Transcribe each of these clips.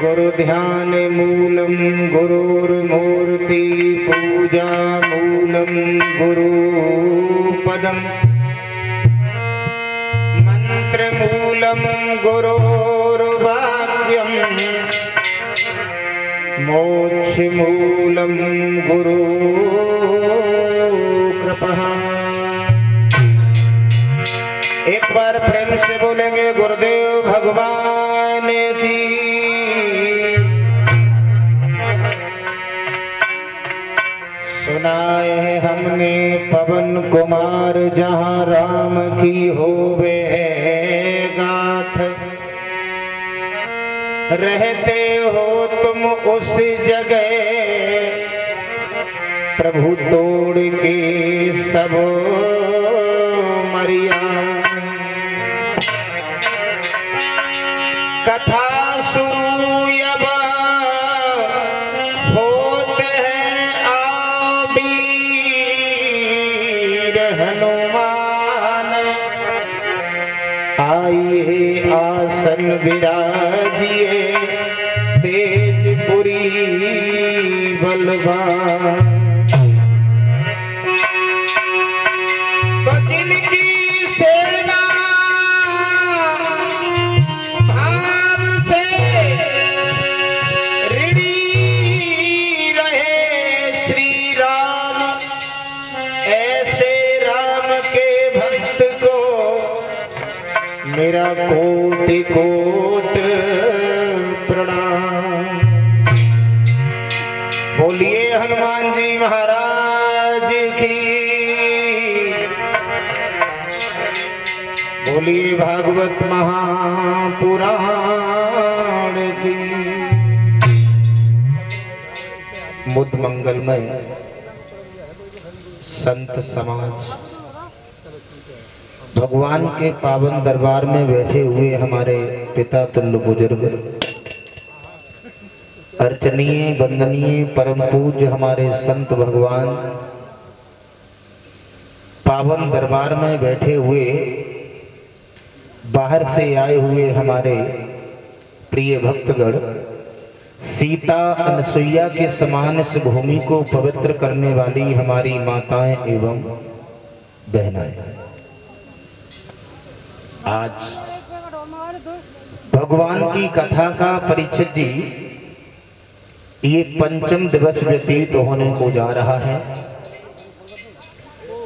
गुरु ध्यान मूलम गुरुर्मूर्ति पूजा मूलम गुरु पदम मंत्र मूलम गुरुर्वाक्यम मोक्ष मूलम गुरु कृपा। एक बार प्रेम से बोलेंगे गुरुदेव भगवान की। सुनाए है हमने पवन कुमार जहाँ राम की होवे गाथ। रहते हो तुम उस जगह प्रभु तोड़ के सब मरिया। कथा शुरू अब होते हैं आबीर हनुमान। आइए आसन विराजिए तेजपुरी बलवान। तो जिनकी सेना भाव से ऋणी रहे श्री राम, ऐसे राम के भक्त को मेरा कोटि कोट प्रणाम। बोलिए हनुमान जी महाराज की। बोलिए भागवत महापुराण की। मुद मंगलमय संत समाज भगवान के पावन दरबार में बैठे हुए हमारे पिता तुल्य बुजुर्ग, अर्चनीय वंदनीय परम पूज्य हमारे संत भगवान, पावन दरबार में बैठे हुए बाहर से आए हुए हमारे प्रिय भक्तगण, सीता अनसुईया के समान इस भूमि को पवित्र करने वाली हमारी माताएं एवं बहनाएं, आज भगवान की कथा का परिचय जी ये पंचम दिवस व्यतीत होने को जा रहा है।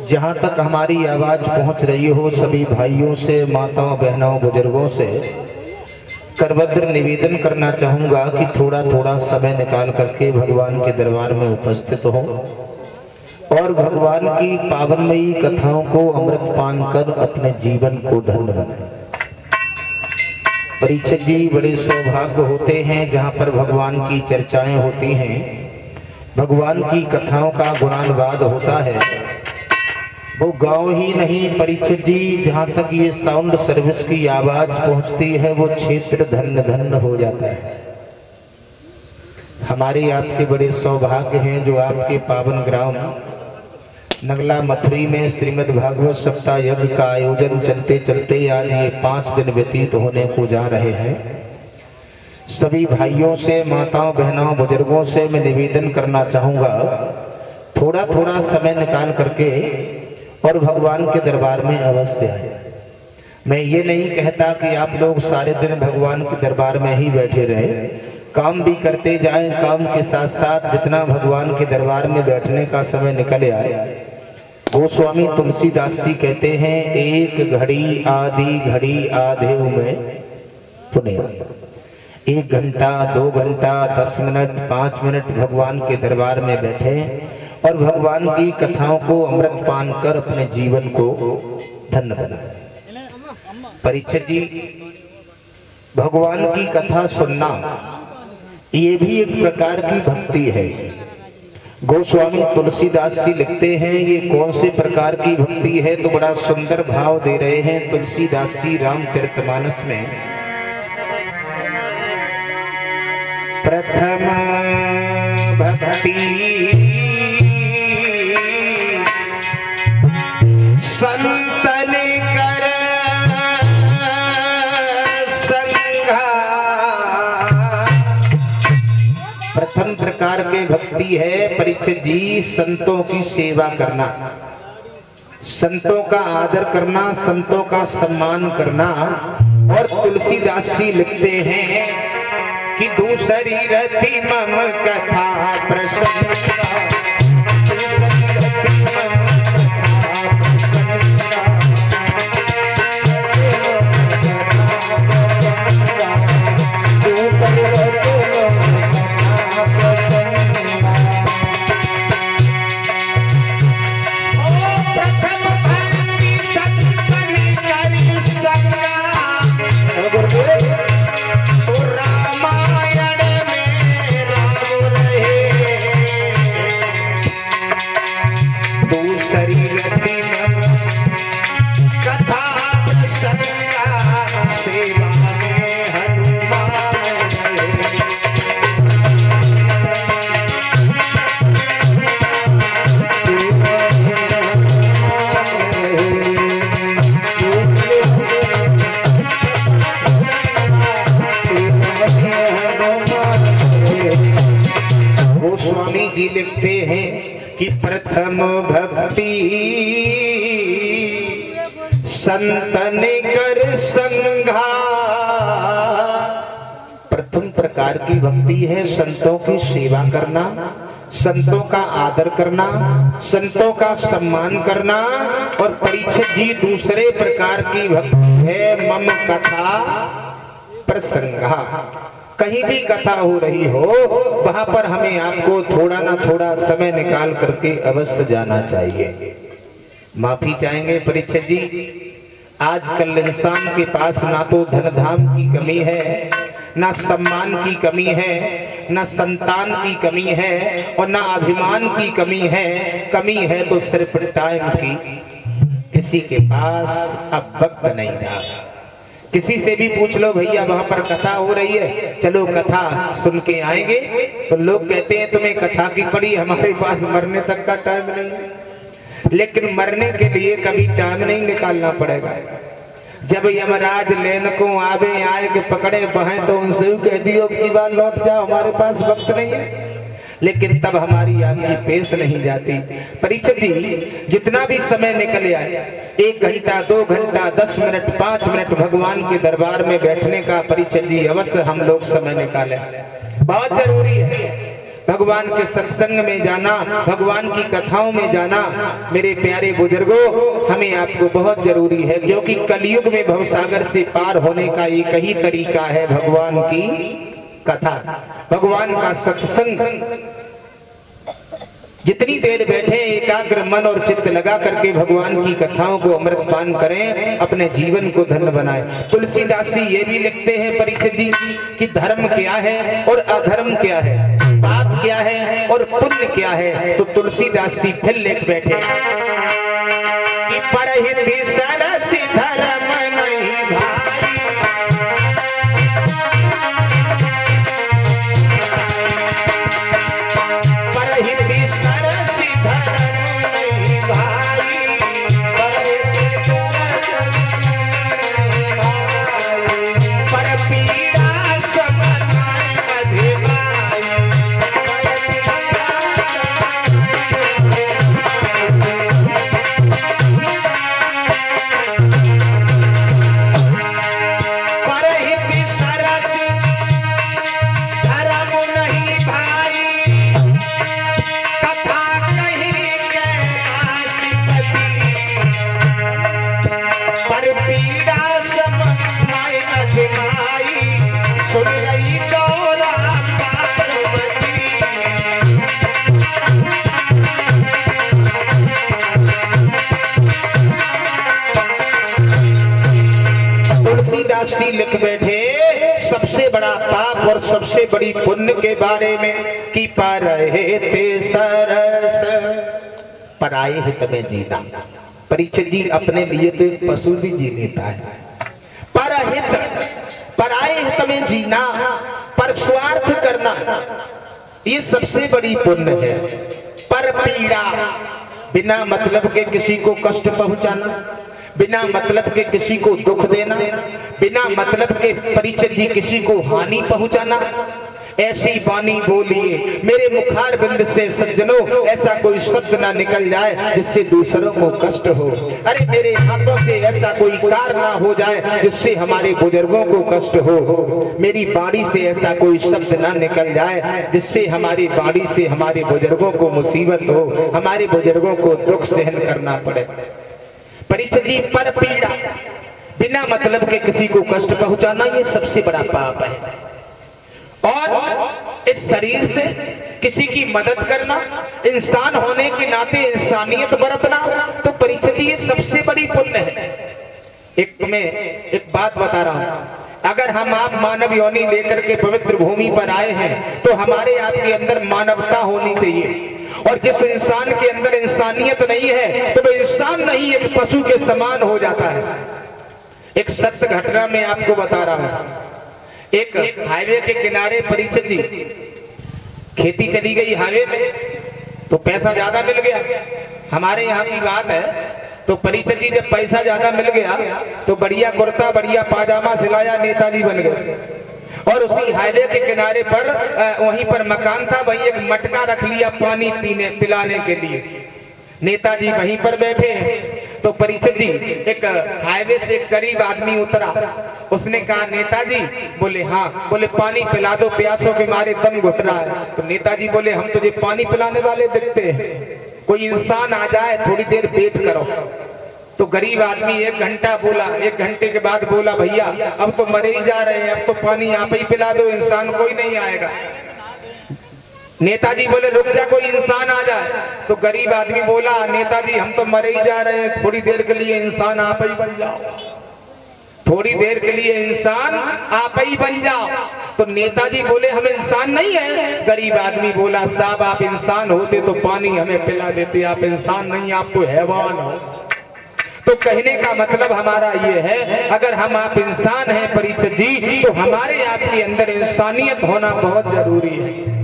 जहां तक हमारी आवाज पहुंच रही हो, सभी भाइयों से, माताओं बहनों बुजुर्गों से करभद्र निवेदन करना चाहूंगा कि थोड़ा थोड़ा समय निकाल करके भगवान के दरबार में उपस्थित हो और भगवान की पावनमयी कथाओं को अमृत पान कर अपने जीवन को धन्य बनाए। परीक्षक जी, बड़े सौभाग्य होते हैं जहां पर भगवान की चर्चाएं होती हैं, भगवान की कथाओं का गुणानुवाद होता है। वो गांव ही नहीं परीक्षक जी, जहां तक ये साउंड सर्विस की आवाज पहुंचती है वो क्षेत्र धन्य धन्य हो जाता है। हमारे आपके बड़े सौभाग्य हैं जो आपके पावन ग्राम नगला मथुरी में श्रीमद् भागवत सप्ताह यज्ञ का आयोजन चलते चलते आज ये 5 दिन व्यतीत होने को जा रहे हैं। सभी भाइयों से, माताओं बहनों बुजुर्गों से मैं निवेदन करना चाहूंगा थोड़ा थोड़ा समय निकाल करके और भगवान के दरबार में अवश्य आए। मैं ये नहीं कहता कि आप लोग सारे दिन भगवान के दरबार में ही बैठे रहे, काम भी करते जाएं, काम के साथ साथ जितना भगवान के दरबार में बैठने का समय निकल आए। गोस्वामी तुलसीदास जी कहते हैं, एक घड़ी आधी घड़ी आधे में पुण्य। 1 घंटा 2 घंटा 10 मिनट 5 मिनट भगवान के दरबार में बैठे और भगवान की कथाओं को अमृत पान कर अपने जीवन को धन्य बनाए। परीक्षक जी, भगवान की कथा सुनना ये भी एक प्रकार की भक्ति है। गोस्वामी तुलसीदास जी लिखते हैं ये कौन से प्रकार की भक्ति है, तो बड़ा सुंदर भाव दे रहे हैं तुलसीदास जी रामचरितमानस में। प्रथम भक्ति संतन कर संघा प्रथम प्रकार के भक्ति है परीक्षित जी संतों की सेवा करना, संतों का आदर करना, संतों का सम्मान करना। और तुलसीदास जी लिखते हैं कि दूसरी रति मम कथा प्रसंग, गोस्वामी जी लिखते हैं कि प्रथम भक्ति संतन कर संघा। प्रथम प्रकार की भक्ति है संतों की सेवा करना, संतों का आदर करना, संतों का सम्मान करना। और परीक्षित जी दूसरे प्रकार की भक्ति है मम कथा प्रसंगा। कहीं भी कथा हो रही हो वहां पर हमें आपको थोड़ा ना थोड़ा समय निकाल करके अवश्य जाना चाहिए। माफी चाहेंगे परीक्षित जी, आजकल इंसान के पास ना तो धन धाम की कमी है, ना सम्मान की कमी है, ना संतान की कमी है और ना अभिमान की कमी है। कमी है तो सिर्फ टाइम की। किसी के पास अब वक्त नहीं रहा। किसी से भी पूछ लो भैया वहां पर कथा हो रही है, चलो कथा सुन के आएंगे, तो लोग कहते हैं तुम्हें कथा की पड़ी, हमारे पास मरने तक का टाइम नहीं। लेकिन मरने के लिए कभी टाइम नहीं निकालना पड़ेगा। जब यमराज लेन को आवे आए के पकड़े बहे तो उनसे भी कह दियो कि बार लौट जाओ, हमारे पास वक्त नहीं है। लेकिन तब हमारी आपकी पेश नहीं जाती। परीक्षित जी जितना भी समय निकल आए, 1 घंटा 2 घंटा 10 मिनट 5 मिनट भगवान के दरबार में बैठने का परीक्षित जी अवश्य हम लोग समय निकालें। बहुत जरूरी है भगवान के सत्संग में जाना, भगवान की कथाओं में जाना। मेरे प्यारे बुजुर्गों, हमें आपको बहुत जरूरी है, क्योंकि कलयुग में भवसागर से पार होने का एक ही तरीका है, भगवान की कथा, भगवान का सत्संग। जितनी देर बैठे एकाग्र मन और चित्त लगा करके भगवान की कथाओं को अमृतपान करें, अपने जीवन को धन्य बनाएं। तुलसीदास जी ये भी लिखते हैं परीक्षित जी कि धर्म क्या है और अधर्म क्या है, पाप क्या है और पुण्य क्या है। तो तुलसीदास जी फिर लिख बैठे कि परहित सरस धर्म नहीं भाई, परहित सरस धर्म नहीं भाई, पर पीड़ा समाए अधिमाई। तुलसीदास जी लिख बैठे सबसे बड़ा पाप और सबसे बड़ी पुण्य के बारे में कि परहित सरस, पराये हित में जीना। परीक्षित जी अपने लिए तो एक पशु भी जी लेता है। परहित, पराये हित में जीना, पर स्वार्थ करना, ये सबसे बड़ी पुण्य है। पर पीड़ा, बिना मतलब के किसी को कष्ट पहुंचाना, बिना मतलब के किसी को दुख देना, बिना मतलब के परीक्षित जी किसी को हानि पहुंचाना, ऐसी वाणी बोलिए मेरे मुखार बिंद से सज्जनों, ऐसा कोई शब्द ना निकल जाए जिससे दूसरों को कष्ट हो। अरे मेरे हाथों से ऐसा कोई कार्य ना हो जाए जिससे हमारे बुजुर्गों को कष्ट हो। मेरी वाणी से ऐसा कोई शब्द ना निकल जाए जिससे हमारी वाणी से हमारे बुजुर्गों को मुसीबत हो, हमारे बुजुर्गों को दुख सहन करना पड़े। परीक्षित जी, पर पीड़ा, बिना मतलब के किसी को कष्ट पहुंचाना ये सबसे बड़ा पाप है। और इस शरीर से किसी की मदद करना, इंसान होने के नाते इंसानियत बरतना, तो परीक्षित ये सबसे बड़ी पुण्य है। एक बात बता रहा हूं, अगर हम आप मानव योनि लेकर के पवित्र भूमि पर आए हैं तो हमारे आपके अंदर मानवता होनी चाहिए। और जिस इंसान के अंदर इंसानियत नहीं है तो वह इंसान नहीं, एक पशु के समान हो जाता है। एक सत्य घटना में आपको बता रहा हूं। एक हाईवे के किनारे परीक्षित जी खेती चली गई हाईवे में, तो पैसा ज्यादा मिल गया। हमारे यहाँ की बात है, तो परीक्षित जी जब पैसा ज्यादा मिल गया तो बढ़िया कुर्ता बढ़िया पाजामा सिलाया, नेताजी बन गए। और उसी हाईवे के किनारे पर वहीं पर मकान था, वहीं एक मटका रख लिया पानी पीने पिलाने के लिए। नेताजी वहीं पर बैठे हैं। तो परीक्षित जी एक हाईवे से गरीब आदमी उतरा, उसने कहा नेताजी, बोले हाँ, बोले पानी पिला दो, प्यासों के मारे दम घुट रहा है। तो नेताजी बोले हम तुझे पानी पिलाने वाले दिखते हैं, कोई इंसान आ जाए थोड़ी देर वेट करो। तो गरीब आदमी 1 घंटा बोला, 1 घंटे के बाद बोला भैया अब तो मरे ही जा रहे हैं, अब तो पानी आप ही पिला दो, इंसान कोई नहीं आएगा। नेताजी बोले रुक जा, कोई इंसान आ जाए। तो गरीब आदमी बोला नेताजी हम तो मरे ही जा रहे हैं, थोड़ी देर के लिए इंसान आप ही बन जाओ, थोड़ी देर के लिए इंसान आप ही बन जाओ। तो नेताजी बोले हम इंसान नहीं है। गरीब आदमी बोला साहब आप इंसान होते तो पानी हमें पिला देते, आप इंसान नहीं, आप तो हैवान हो। तो कहने का मतलब हमारा ये है, अगर हम आप इंसान हैं परीक्षित जी, तो हमारे आपके अंदर इंसानियत होना बहुत जरूरी है।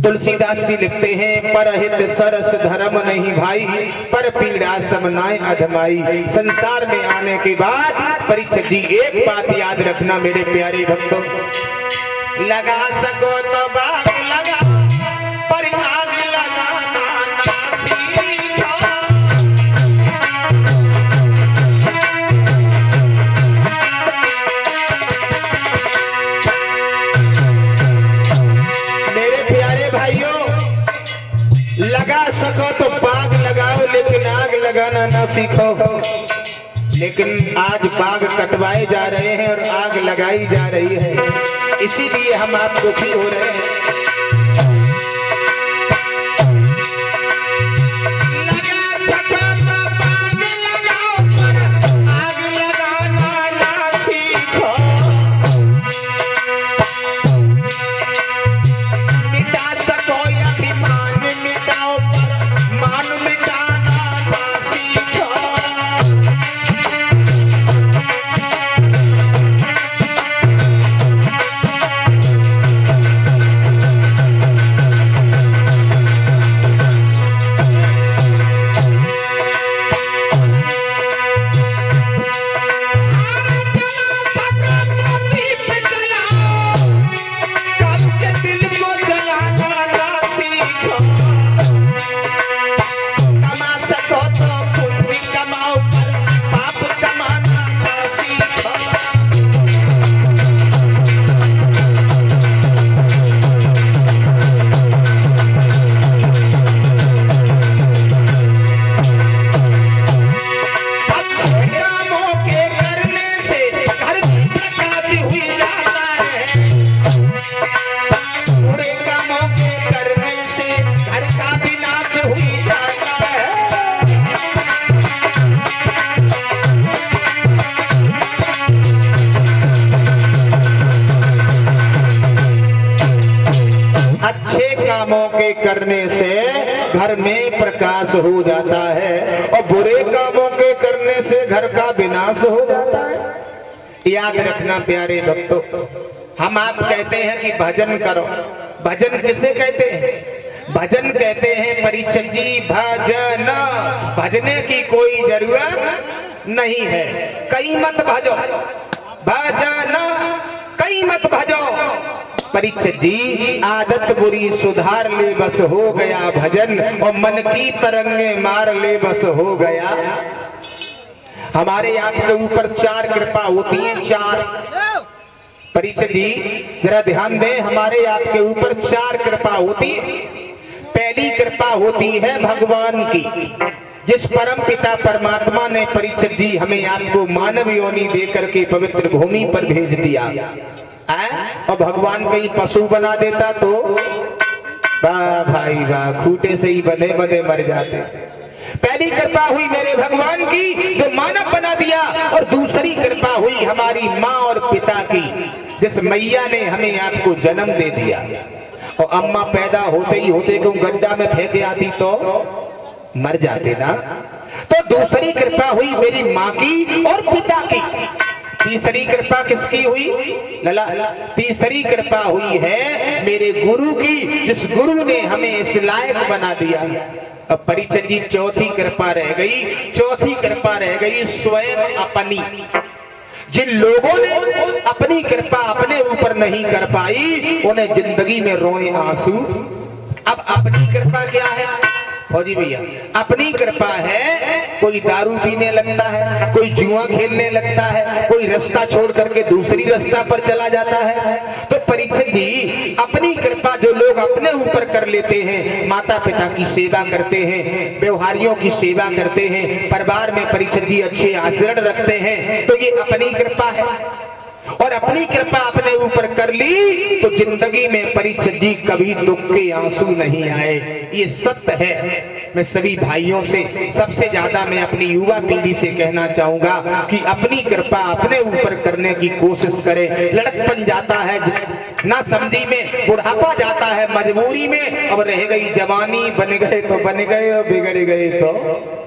तुलसीदास जी लिखते हैं परहित सरस धर्म नहीं भाई, पर पीड़ा समनाए अधमाई। संसार में आने के बाद परीक्षित जी एक बात याद रखना मेरे प्यारे भक्तों, लगा सको तो बाग लगा, पर आग लगाना ना सीखो। मेरे प्यारे भाइयों, लगा सको तो बाग लगाओ, लेकिन आग लगाना ना सीखो। लेकिन आज बाग कटवाए जा रहे हैं और आग लगाई जा रही है, इसीलिए हम आप दुखी हो रहे हैं। करने से घर में प्रकाश हो जाता है और बुरे कामों के करने से घर का विनाश हो जाता है। याद रखना प्यारे भक्तों, हम आप कहते हैं कि भजन करो, भजन किसे कहते हैं? भजन कहते हैं परीक्षित जी भजन, भजने की कोई जरूरत नहीं है। कहीं मत भजो, भजन कहीं मत भजो। परीक्षित जी आदत बुरी सुधार ले बस हो गया भजन, और मन की तरंगे मार ले बस हो गया। हमारे आपके ऊपर 4 कृपा होती है, 4। परीक्षित जी जरा ध्यान दें, हमारे आपके ऊपर 4 कृपा होती है। पहली कृपा होती है भगवान की, जिस परम पिता परमात्मा ने परीक्षित जी हमें आपको मानव योनि देकर के पवित्र भूमि पर भेज दिया। और भगवान कहीं पशु बना देता तो वाह भाई वाह, खूटे से ही बने बने मर जाते। पहली कृपा हुई मेरे भगवान की जो मानव बना दिया, और दूसरी कृपा हुई हमारी माँ और पिता की, जिस मैया ने हमें आपको जन्म दे दिया। और अम्मा पैदा होते ही होते क्यों गड्ढा में फेंके आती तो मर जाते ना। तो दूसरी कृपा हुई मेरी माँ की और पिता की। तीसरी कृपा किसकी हुई लला? तीसरी कृपा हुई है मेरे गुरु की, जिस गुरु ने हमें इस लायक बना दिया। अब परीक्षित जी चौथी कृपा रह गई, चौथी कृपा रह गई स्वयं अपनी। जिन लोगों ने अपनी कृपा अपने ऊपर नहीं कर पाई, उन्हें जिंदगी में रोए आंसू। अब अपनी कृपा क्या है फौजी भैया? अपनी कृपा है कोई दारू पीने लगता है, कोई जुआ खेलने लगता है, कोई रास्ता छोड़ करके दूसरी रास्ता पर चला जाता है। तो परीक्षित जी अपनी कृपा जो लोग अपने ऊपर कर लेते हैं, माता पिता की सेवा करते हैं, व्यवहारियों की सेवा करते हैं, परिवार में परीक्षित जी अच्छे आचरण रखते हैं, तो ये अपनी कृपा है। और अपनी कृपा अपने ऊपर कर ली तो जिंदगी में परीक्षित जी कभी दुख के आंसू नहीं आए। ये सत्य है। मैं सभी भाइयों से सबसे ज्यादा मैं अपनी युवा पीढ़ी से कहना चाहूंगा कि अपनी कृपा अपने ऊपर करने की कोशिश करें। लड़कपन जाता है ना समझी में, बुढ़ापा जाता है मजबूरी में, अब रह गई जवानी, बन गए तो बन गए और बिगड़ गए तो।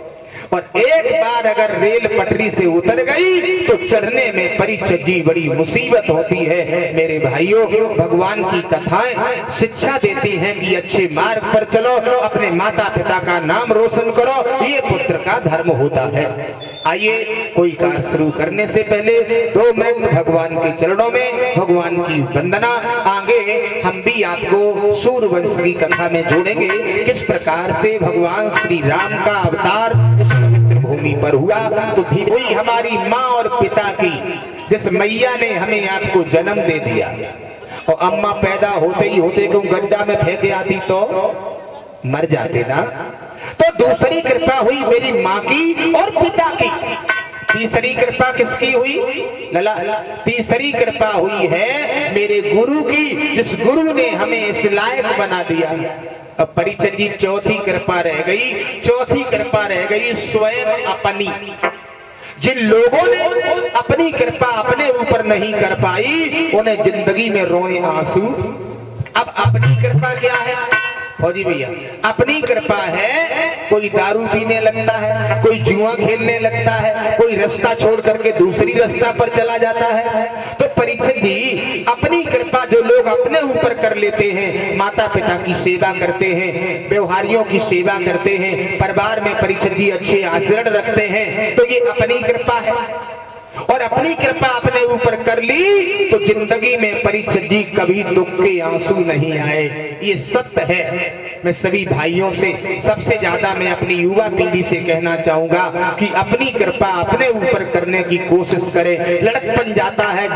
और एक बार अगर रेल पटरी से उतर गई तो चढ़ने में परीक्षित जी बड़ी मुसीबत होती है। मेरे भाइयों, भगवान की कथाएं शिक्षा देती हैं कि अच्छे मार्ग पर चलो, अपने माता पिता का नाम रोशन करो, ये पुत्र का धर्म होता है। आइए कोई कार्य शुरू करने से पहले 2 मिनट भगवान के चरणों में भगवान की वंदना। आगे हम भी आपको सूर्यवंश की कथा में जोड़ेंगे, किस प्रकार से भगवान श्री राम का अवतार भूमि पर हुआ। तो धीरे हुई हमारी माँ और पिता की, जिस मैया ने हमें आपको जन्म दे दिया। और अम्मा पैदा होते ही होते क्यों गड्ढा में फेंके आती तो मर जाते ना। तो दूसरी कृपा हुई मेरी माँ की और पिता की। तीसरी कृपा किसकी हुई लला? तीसरी कृपा हुई है मेरे गुरु की, जिस गुरु ने हमें इस लायक बना दिया। अब परीक्षित जी चौथी कृपा रह गई, चौथी कृपा रह गई स्वयं अपनी। जिन लोगों ने अपनी कृपा अपने ऊपर नहीं कर पाई, उन्हें जिंदगी में रोए आंसू। अब अपनी कृपा क्या है फौजी भैया? अपनी कृपा है कोई दारू पीने लगता है, कोई जुआ खेलने लगता है, कोई रास्ता छोड़ करके दूसरी रास्ता पर चला जाता है। तो परीक्षित जी अपनी कृपा जो लोग अपने ऊपर कर लेते हैं, माता पिता की सेवा करते हैं, व्यवहारियों की सेवा करते हैं, परिवार में परीक्षित जी अच्छे आचरण रखते हैं, तो ये अपनी कृपा है। और अपनी कृपा अपने ऊपर कर ली तो जिंदगी में परीक्षित जी कभी दुख के आंसू नहीं आए। ये सत्य है। मैं सभी भाइयों से सबसे ज्यादा मैं अपनी युवा पीढ़ी से कहना चाहूंगा कि अपनी कृपा अपने ऊपर करने की कोशिश करें। लड़कपन जाता है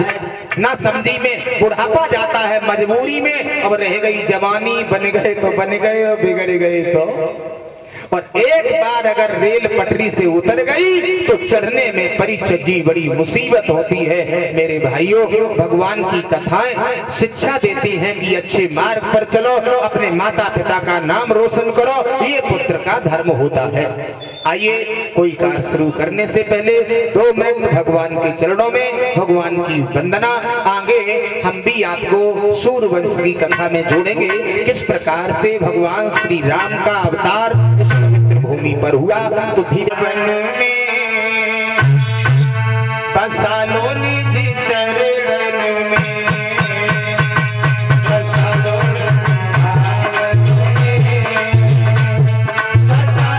ना समझी में, बुढ़ापा जाता है मजबूरी में, अब रह गई जवानी, बन गए तो बन गए और बिगड़ गए तो। और एक बार अगर रेल पटरी से उतर गई तो चढ़ने में परीक्षित जी बड़ी मुसीबत होती है। मेरे भाइयों, भगवान की कथाएं शिक्षा देती हैं कि अच्छे मार्ग पर चलो, अपने माता पिता का नाम रोशन करो, ये पुत्र का धर्म होता है। आइए कोई कार्य शुरू करने से पहले 2 मिनट भगवान के चरणों में भगवान की वंदना। आगे हम भी आपको सूर्यवंश की कथा में जोड़ेंगे, किस प्रकार से भगवान श्री राम का अवतार भूमि पर हुआ। तो धीरे वन में बसा लो निज चरण में, बसा लो बसा लो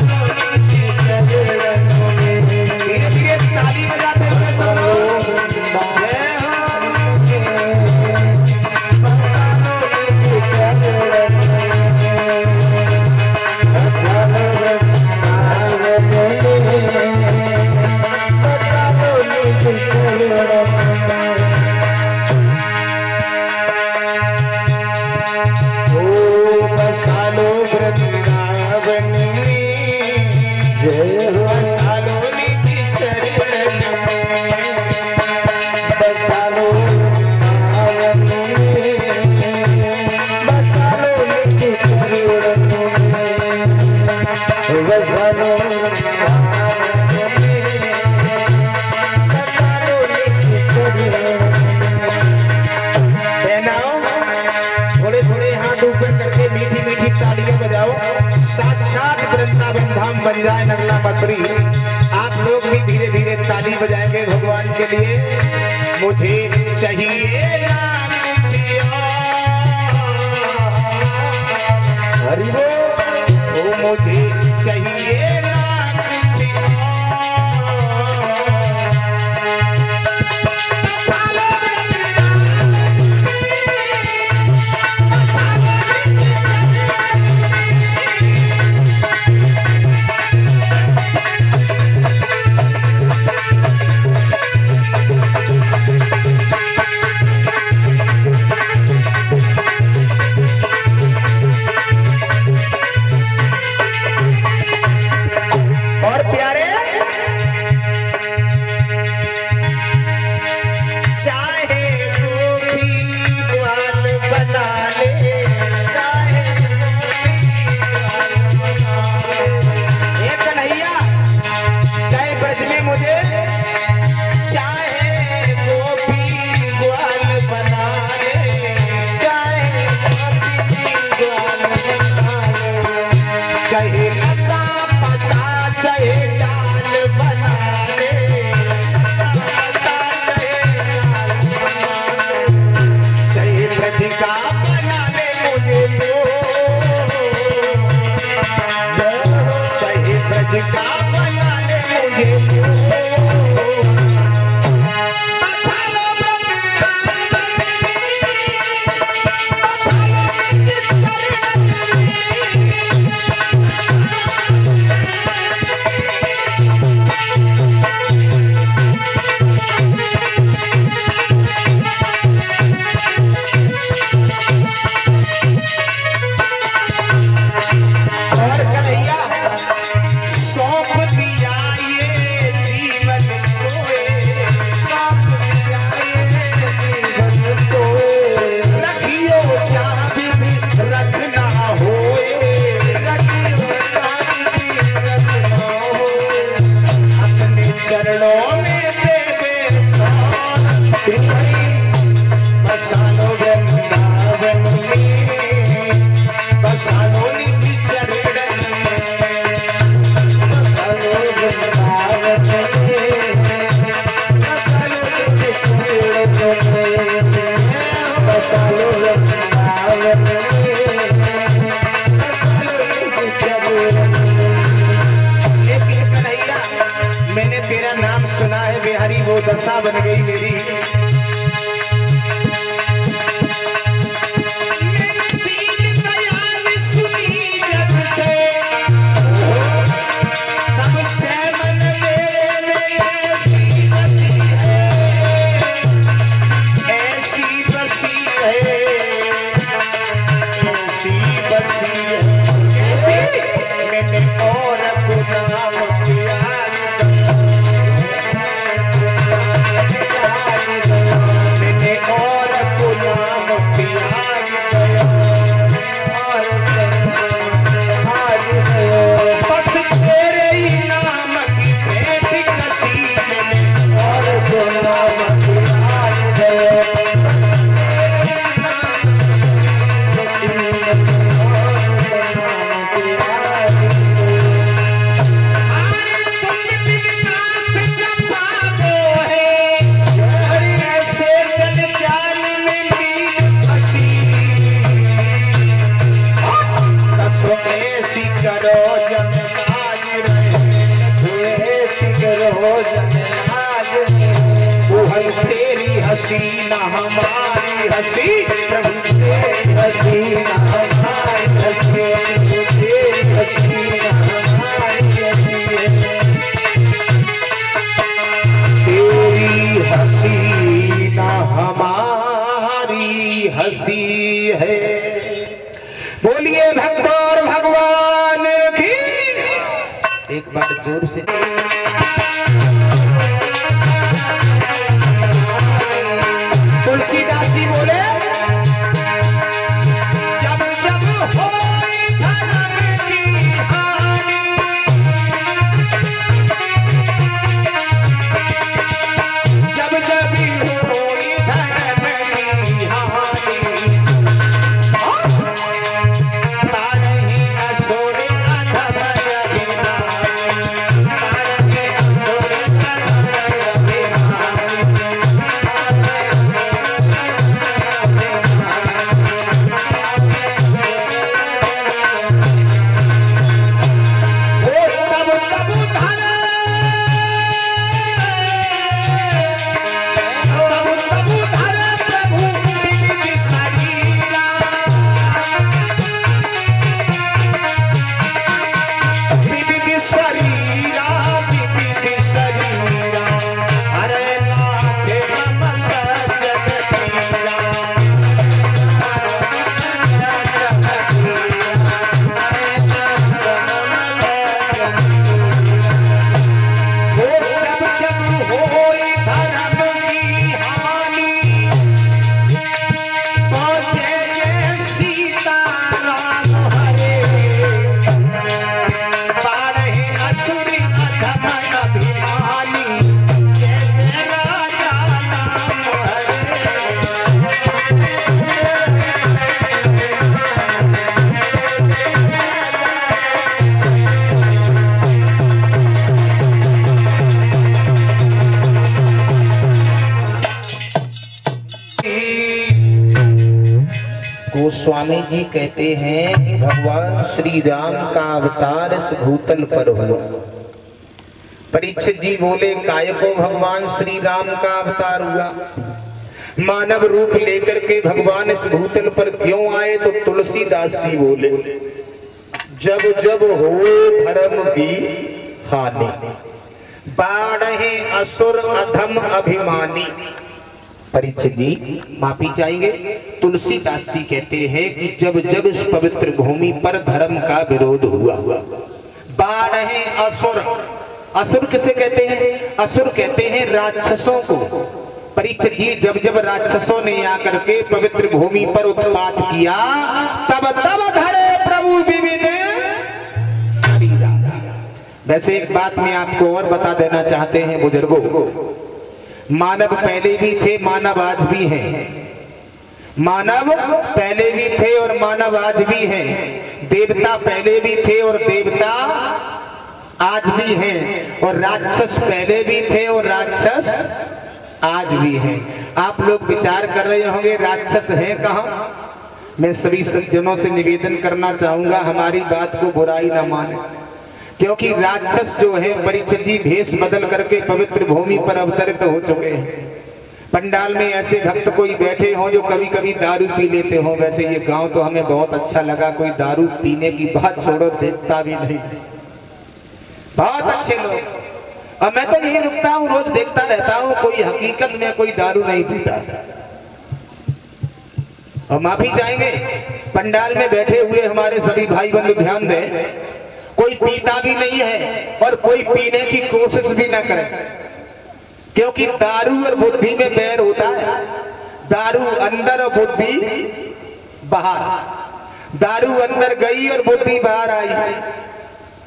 चाहिए ना कुछ और, वो मुझे चाहिए ना कुछ मैंने तेरा नाम सुना है बिहारी, वो दशा बन गई मेरी। हसीना हमारी हसी प्रभु तेरी हसीना हमारी हसी, तेरी हसीना हमारी हसी, तेरी हसीना हमारी हसी है। बोलिए भक्त और भगवान की एक बार जोर से। तुलसीदास जी बोले जब जब होई धर्म की हानि, जब जब होई धर्म की हानि, तारही असुर अधम अभिमानी, गोस्वामी जी कहते हैं कि भगवान श्री राम का अवतार इस भूतल पर हुआ। परीक्षित जी बोले, काय को भगवान श्री राम का अवतार हुआ? मानव रूप लेकर के भगवान इस भूतल पर क्यों आए? तो तुलसीदास जी बोले, जब जब होए धर्म की हानि, बाढ़े असुर अधम अभिमानी। परीक्षित जी माफी चाहेंगे। तुलसीदास जी कहते हैं कि जब जब इस पवित्र भूमि पर धर्म का विरोध हुआ, बाढ़े असुर, असुर किसे कहते हैं? असुर कहते हैं राक्षसों को। परीक्षित जी जब जब राक्षसों ने आकर के पवित्र भूमि पर उत्पात किया, तब तब धरे प्रभु विविध शरीरा। वैसे एक बात मैं आपको और बता देना चाहते हैं बुजुर्गों, मानव पहले भी थे, मानव आज भी हैं। मानव पहले भी थे और मानव आज भी हैं। देवता पहले भी थे और देवता आज भी हैं। और राक्षस पहले भी थे और राक्षस आज भी हैं। आप लोग विचार कर रहे होंगे राक्षस हैं कहाँ? मैं सभी सज्जनों से निवेदन करना चाहूंगा, हमारी बात को बुराई ना माने, क्योंकि राक्षस जो है परीक्षित जी भेष बदल करके पवित्र भूमि पर अवतरित हो चुके हैं। पंडाल में ऐसे भक्त कोई बैठे हों जो कभी कभी दारू पी लेते हों। वैसे ये गांव तो हमें बहुत अच्छा लगा, कोई दारू पीने की बात छोड़ो, देखता भी नहीं, बहुत अच्छे लोग। और मैं तो यही रुकता हूँ, रोज देखता रहता हूँ, कोई हकीकत में कोई दारू नहीं पीता। और माफी चाहेंगे, पंडाल में बैठे हुए हमारे सभी भाई बंधु ध्यान दें, कोई पीता भी नहीं है और कोई पीने की कोशिश भी ना करे, क्योंकि दारू और बुद्धि में बैर होता है। दारू अंदर और बुद्धि बाहर, दारू अंदर गई और बुद्धि बाहर आई।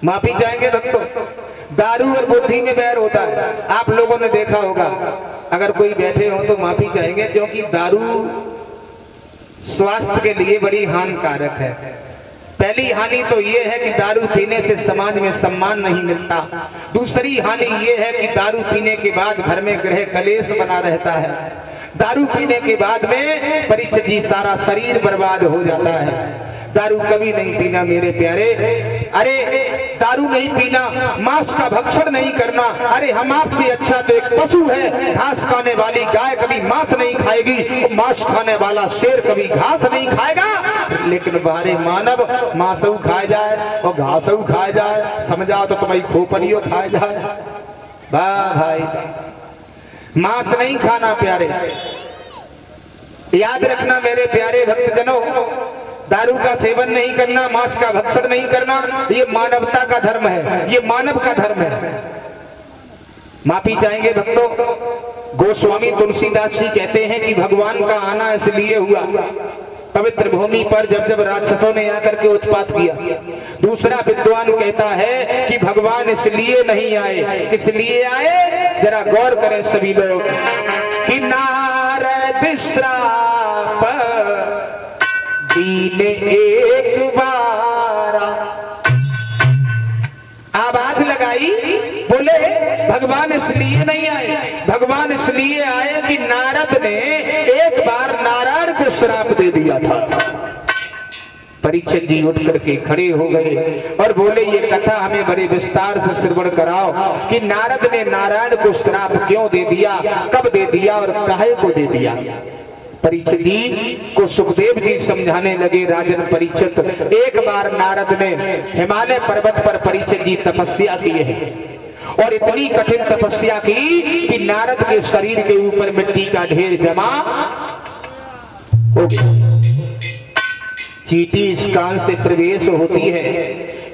माफी चाहेंगे भक्तों, दारू और बुद्धि में बैर होता है। आप लोगों ने देखा होगा, अगर कोई बैठे हो तो माफी चाहेंगे, क्योंकि दारू स्वास्थ्य के लिए बड़ी हानिकारक है। पहली हानि तो ये है कि दारू पीने से समाज में सम्मान नहीं मिलता। दूसरी हानि ये है कि दारू पीने के बाद घर में गृह कलेश बना रहता है। दारू पीने के बाद में परीक्षित जी सारा शरीर बर्बाद हो जाता है। दारू कभी नहीं पीना मेरे प्यारे। अरे दारू नहीं पीना, मांस का भक्षण नहीं करना। अरे हम आपसे अच्छा तो एक पशु है। घास खाने वाली गाय कभी मांस नहीं खाएगी, मांस खाने वाला शेर कभी घास नहीं खाएगा। लेकिन बारे मानव मांसऊ खाए जाए और घासऊ खाए जाए, समझाओ तो तुम्हारी खोपड़ियों खाए जाए। वाह भाई, मांस नहीं खाना प्यारे। याद रखना मेरे प्यारे भक्तजनों, दारू का सेवन नहीं करना, मांस का भक्षण नहीं करना, ये मानवता का धर्म है, ये मानव का धर्म है। माफी चाहेंगे भक्तों, गोस्वामी तुलसीदास जी कहते हैं कि भगवान का आना इसलिए हुआ पवित्र भूमि पर जब जब राक्षसों ने आकर के उत्पात किया। दूसरा विद्वान कहता है कि भगवान इसलिए नहीं आए, किस लिए आए? जरा गौर करें सभी लोग कि नारद श्राप दीने एक बार, आवाज लगाई, बोले भगवान इसलिए नहीं आए, भगवान इसलिए आए कि नारद ने एक बार नारायण को श्राप दे दिया था। परीक्षित जी उठ करके खड़े हो गए और बोले ये कथा हमें बड़े विस्तार से श्रवण कराओ कि नारद ने नारायण को श्राप क्यों दे दिया, कब दे दिया और काहे को दे दिया। परीक्षित जी को सुखदेव जी समझाने लगे, राजन परीक्षित, एक बार नारद ने हिमालय पर्वत पर परीक्षित जी तपस्या की है और इतनी कठिन तपस्या की कि नारद के शरीर के ऊपर मिट्टी का ढेर जमा हो गया। चींटी इस कान से प्रवेश होती है,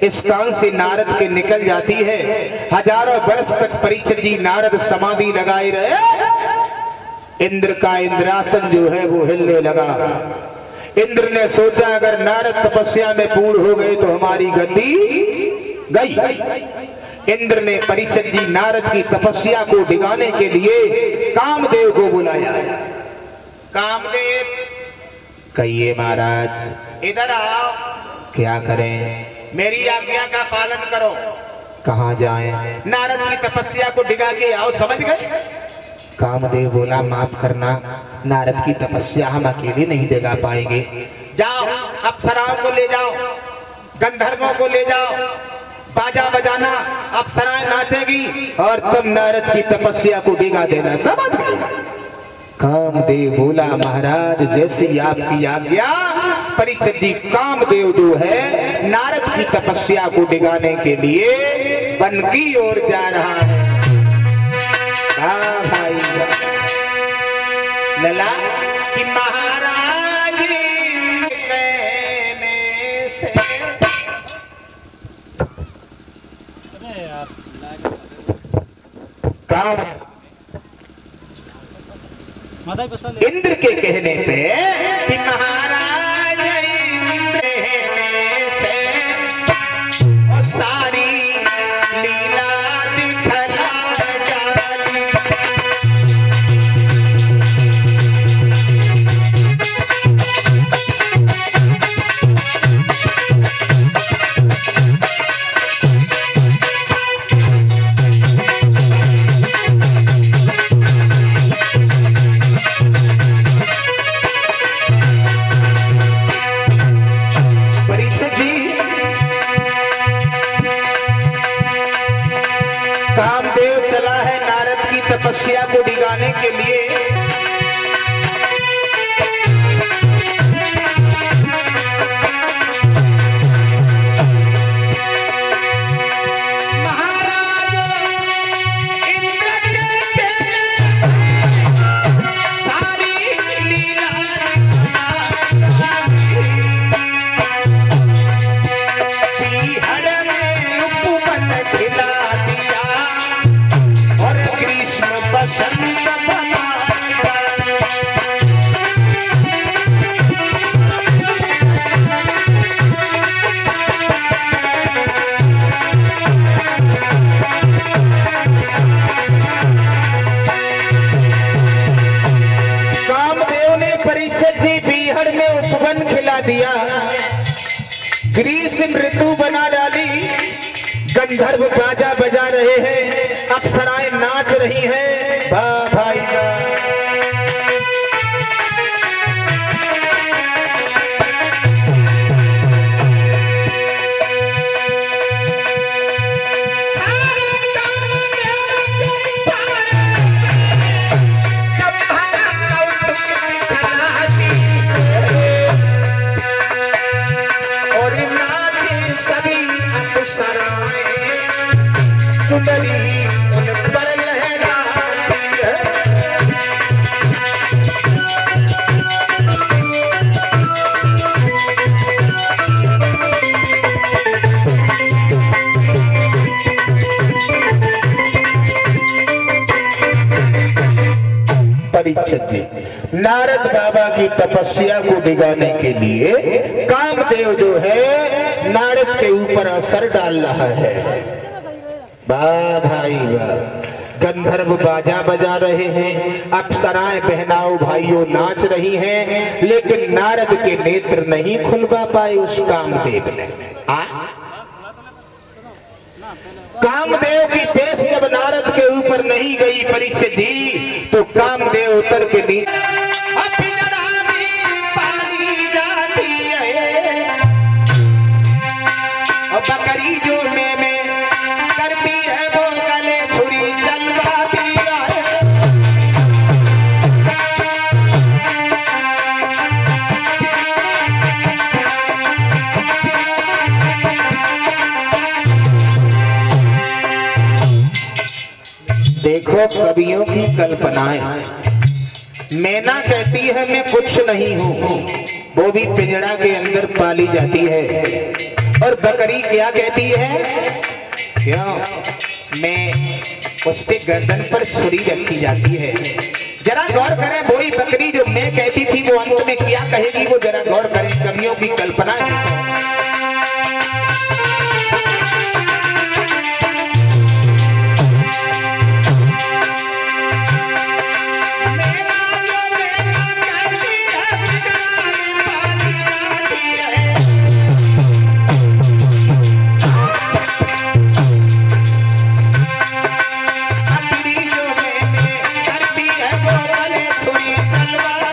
इस कान से नारद के निकल जाती है। हजारों वर्ष तक परीक्षित जी नारद समाधि लगाए रहे। इंद्र का इंद्रासन जो है वो हिलने लगा। इंद्र ने सोचा अगर नारद तपस्या में पूर्ण हो गए तो हमारी गद्दी गई। इंद्र ने परीक्षित जी नारद की तपस्या को डिगाने के लिए कामदेव को बुलाया। कामदेव कहिए महाराज इधर आओ। क्या करें? मेरी आज्ञा का पालन करो। कहाँ जाएं? नारद की तपस्या को डिगा के आओ, समझ गए? कामदेव बोला माफ करना, नारद की तपस्या हम अकेले नहीं जगा पाएंगे। जाओ अप्सराओं को ले जाओ, गंधर्वों को ले जाओ, बाजा बजाना, अप्सराएं नाचेगी और तुम नारद की तपस्या को डिगा देना। समझ गए? कामदेव बोला महाराज जैसी आपकी आज्ञा। परीक्षित जी कामदेव जो है नारद की तपस्या को डिगाने के लिए वन की ओर जा रहा है। हाँ भाई लला कि महाराज कहने से काम इंद्र के कहने पे कि महाराज कहने से और सारी लीला दिखला डाली। कामदेव चला है नारद की तपस्या को डिगाने के लिए। महाराज इंद्र के सारी लीला बिहड़ में उपवन खिला दिया और ग्रीष्म बसंत बना। कामदेव ने परीक्षित जी बिहड़ में उपवन खिला दिया, ग्रीष्म ऋतु बना डाली, गंधर्व बाजा बजा रहे हैं, अप्सराएं नाच रही हैं। वाह भाई वाह। और नाचे सभी अप्सराएं, सुंदरी उन पर लहराती है। परीक्षित जी नारद बाबा की तपस्या को डिगाने के लिए कामदेव जो है नारद के ऊपर असर डाल रहा है। वाह भाई वाह। गंधर्व बाजा बजा रहे हैं, अप्सराएं बहनाओं भाइयों नाच रही हैं, लेकिन नारद के नेत्र नहीं खुलवा पाए उस कामदेव ने। कामदेव की पेश जब नारद के ऊपर नहीं गई परीक्षित जी, तो कामदेव उतर के नीचे बकरी जो में करती है वो गले छुरी चलवाती है। देखो कवियों की कल्पनाएं। मैना कहती है मैं कुछ नहीं हूँ, वो भी पिंजड़ा के अंदर पाली जाती है। और बकरी क्या कहती है? क्यों? मैं उसके गर्दन पर छुरी रखी जाती है। जरा गौर करें, वही बकरी जो मैं कहती थी वो अंत में क्या कहेगी, वो जरा गौर करें। कवियों की कल्पना है। करती है वो गले छुरी चलवा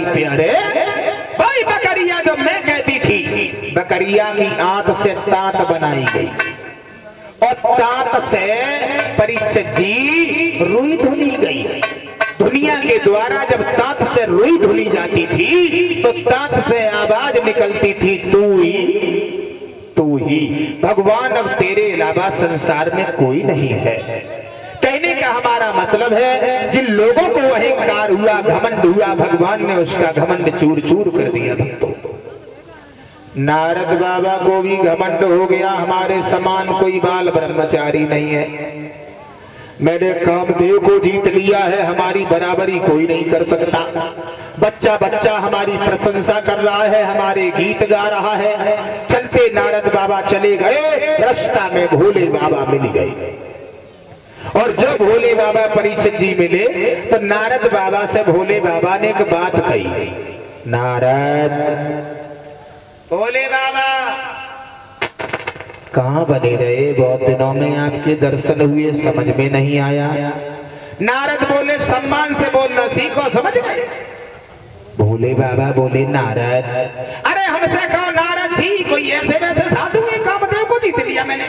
प्यारे भाई, बकरिया जब मैं कहती थी, बकरिया की आंत से तात बनाई गई और तात से परीक्षित जी रुई धुली गई। दुनिया के द्वारा जब तात से रुई धुली जाती थी तो तात से आवाज निकलती थी, तू ही भगवान, अब तेरे अलावा संसार में कोई नहीं है। कहने का हमारा मतलब है, जिन लोगों को अहंकार हुआ, घमंड हुआ, भगवान ने उसका घमंड चूर चूर कर दिया। भक्तों, नारद बाबा को भी घमंड हो गया, हमारे समान कोई बाल ब्रह्मचारी नहीं है। मैंने कामदेव को जीत लिया है, हमारी बराबरी कोई नहीं कर सकता। बच्चा बच्चा हमारी प्रशंसा कर रहा है, हमारे गीत गा रहा है। चलते नारद बाबा चले गए, रास्ता में भोले बाबा मिल गए। और जब भोले बाबा परीक्षित जी मिले तो नारद बाबा से भोले बाबा ने एक बात कही, नारद, भोले बाबा कहाँ बने रहे, बहुत दिनों में आपके दर्शन हुए, समझ में नहीं आया। नारद बोले, सम्मान से बोलना सीखो, समझ गए। भोले बाबा बोले, नारद, अरे हमसे कहो नारद जी, कोई ऐसे वैसे साधु है, कामदेव को जीत लिया मैंने।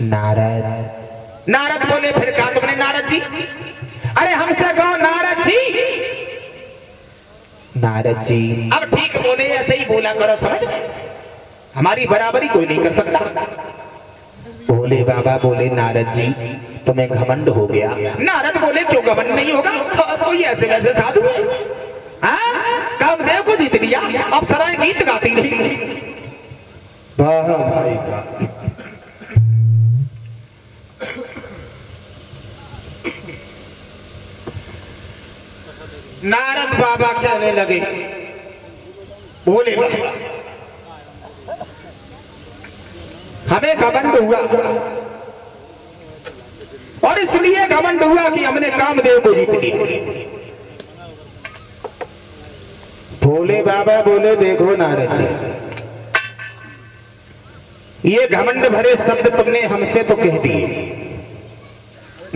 नारद बोले, फिर कहा तुमने नारद जी? अरे हमसे कहो नारद जी। नारद जी, अब ठीक बोले, ऐसे ही बोला करो, समझ गए, हमारी बराबरी कोई नहीं कर सकता। भोले बाबा बोले, नारद जी तुम्हें घमंड हो गया। नारद बोले, क्यों घमंड नहीं होगा, कोई ऐसे वैसे साधु है, कामदेव को जीत लिया, अब सराय गीत गाती रही। वाह भाई वाह। नारद बाबा कहने लगे, भोले बाबा हमें घमंड हुआ और इसलिए घमंड हुआ कि हमने कामदेव को जीत लिया। भोले बाबा बोले, देखो नारद जी, ये घमंड भरे शब्द तुमने हमसे तो कह दिए,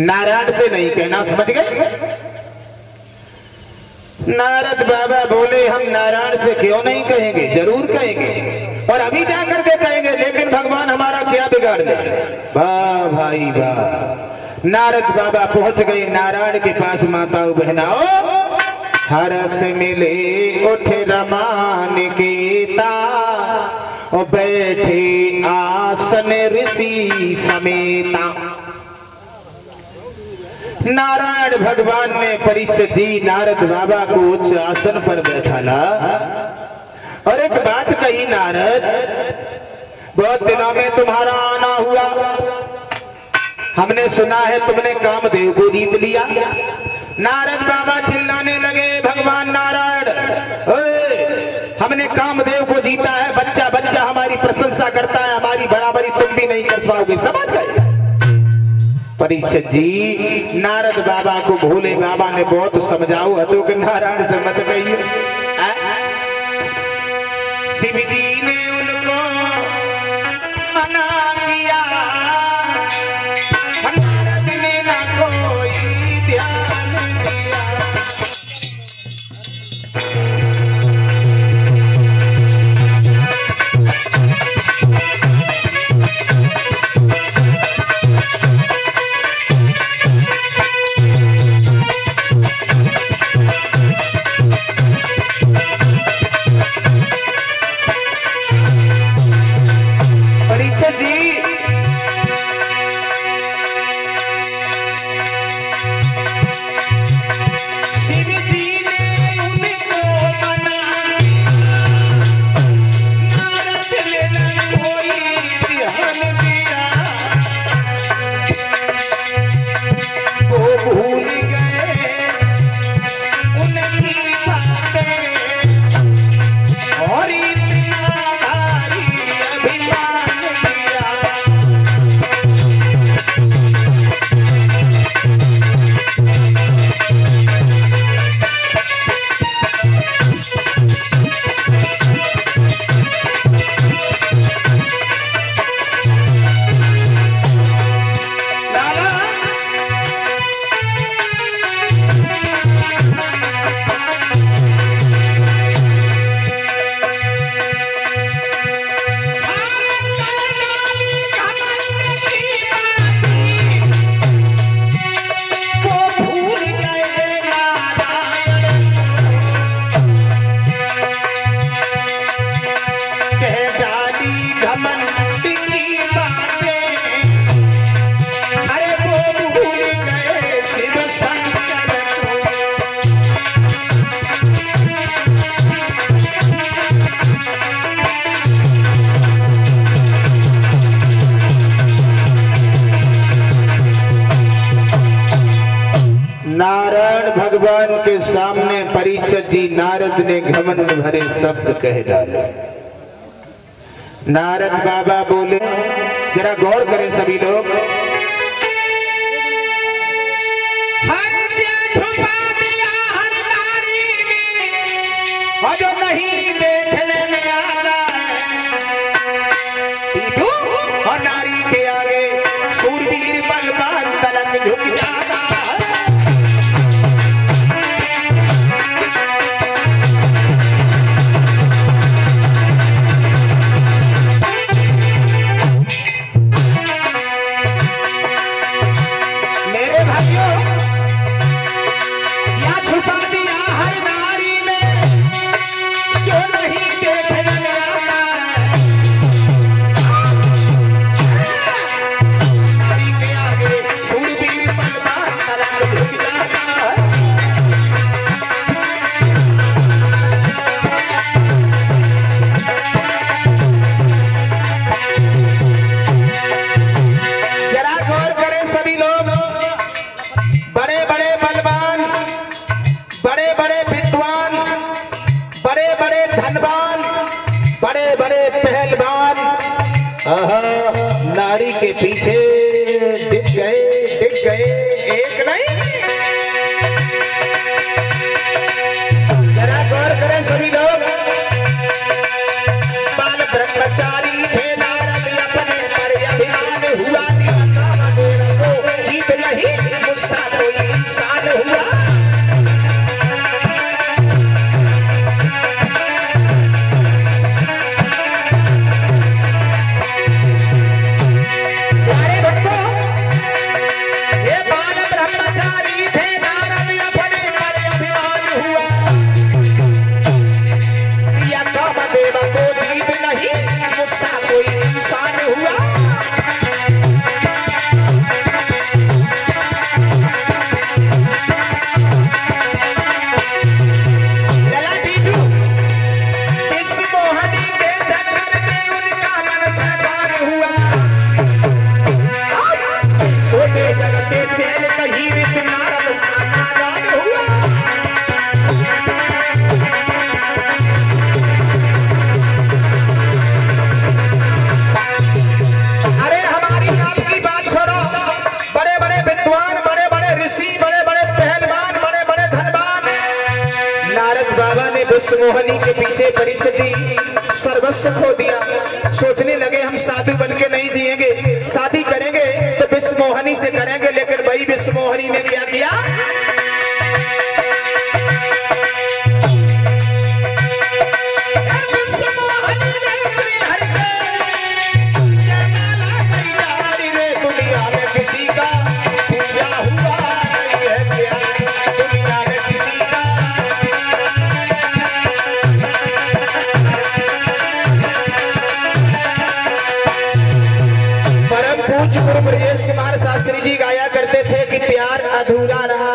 नारायण से नहीं कहना, समझ गए। नारद बाबा बोले, हम नारायण से क्यों नहीं कहेंगे, जरूर कहेंगे और अभी जाकर के कहेंगे, लेकिन भगवान हमारा क्या बिगाड़ ले। वाह भाई वाह। नारद बाबा पहुंच गए नारायण के पास। माताओं बहनाओ, हरस मिले उठ रमान केता और बैठे आसन ऋषि समेता। नारायण भगवान ने परीक्षित जी नारद बाबा को उच्च आसन पर बैठाला और एक बात कही, नारद, बहुत दिनों में तुम्हारा आना हुआ, हमने सुना है तुमने कामदेव को जीत लिया। नारद बाबा चिल्लाने लगे, भगवान नारायण, हमने कामदेव को जीता है, बच्चा बच्चा हमारी प्रशंसा करता है, हमारी बराबरी तुम भी नहीं कर पाओगे, समझ गए। परीक्षित जी नारद बाबा को भोले बाबा ने बहुत समझाओ, हतो कि नारायण से मत कहिए। शिव जी ने उनको मना किया, नारद ने ना कोई ध्यान दिया। नारायण भगवान के सामने परीक्षित जी नारद ने घमंड भरे शब्द कह डाले। नारद बाबा बोले, जरा गौर करें सभी लोग, जो नहीं देखने में आता पीठू और नारी के आगे शूरवीर बलवान तलक झुक जाता। मेरे भाइयों, या छुपा दिया हर नारी में जो नहीं देखने में आता नारी के आगे शूरवीर बलवान तलक झुक जाता। जरा गौर करें सभी लोग, बड़े बड़े बलवान, बड़े बड़े विद्वान, बड़े बड़े धनवान, बड़े बड़े पहलवान नारी के पीछे डिग गए एक नहीं। जरा गौर करें सभी लोग, बाल ब्रह्मचारी थे नारद अपने पर अभिमान हुआ, जीत नहीं गुस्सा कोई इंसान हुआ। प्यारे भक्तों, ये बाल ब्रह्मचारी थे नारद अपने पर अभिमान हुआ, या कामदेव को जीत नहीं गुस्सा कोई इंसान हुआ। सोते जगते चैन कहीं ऋषि नारद सानारायण हुआ। अरे हमारी आपकी बात छोड़ो, बड़े बड़े विद्वान, बड़े बड़े ऋषि, बड़े बड़े पहलवान, बड़े बड़े धनवान, नारद बाबा ने विश्वमोहिनी के पीछे परीक्षित जी सर्वस्व खो दिया। सोचने लगे हम साधु बन के नहीं जिएंगे, शादी करेंगे तो विश्वमोहिनी से करेंगे। लेकिन वही विश्वमोहिनी ने क्या किया, दुनिया में किसी का पूजा हुआ नहीं है क्या, दुनिया में किसी का। परम पूज्य गुरु ब्रजेश कुमार शास्त्री जी गाया करते थे कि प्यार अधूरा रहा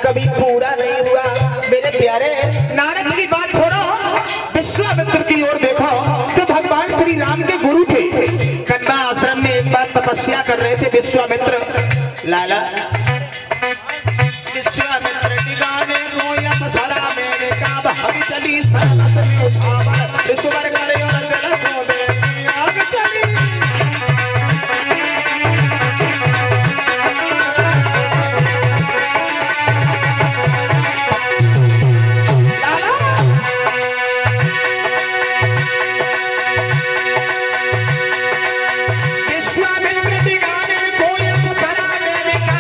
कभी पूरा नहीं हुआ। मेरे प्यारे, नारद की बात छोड़ो, विश्वामित्र की ओर देखो तो भगवान श्री राम के गुरु थे। कन्वा आश्रम में एक बार तपस्या कर रहे थे विश्वामित्र। लाला विश्वामित्र निगाहे रोया सरा मेरे का भाग चली सरमत में उठावर ईश्वर करे और चल को दे आग चली। विश्वामित्र निगाहे रोया सरा मेरे का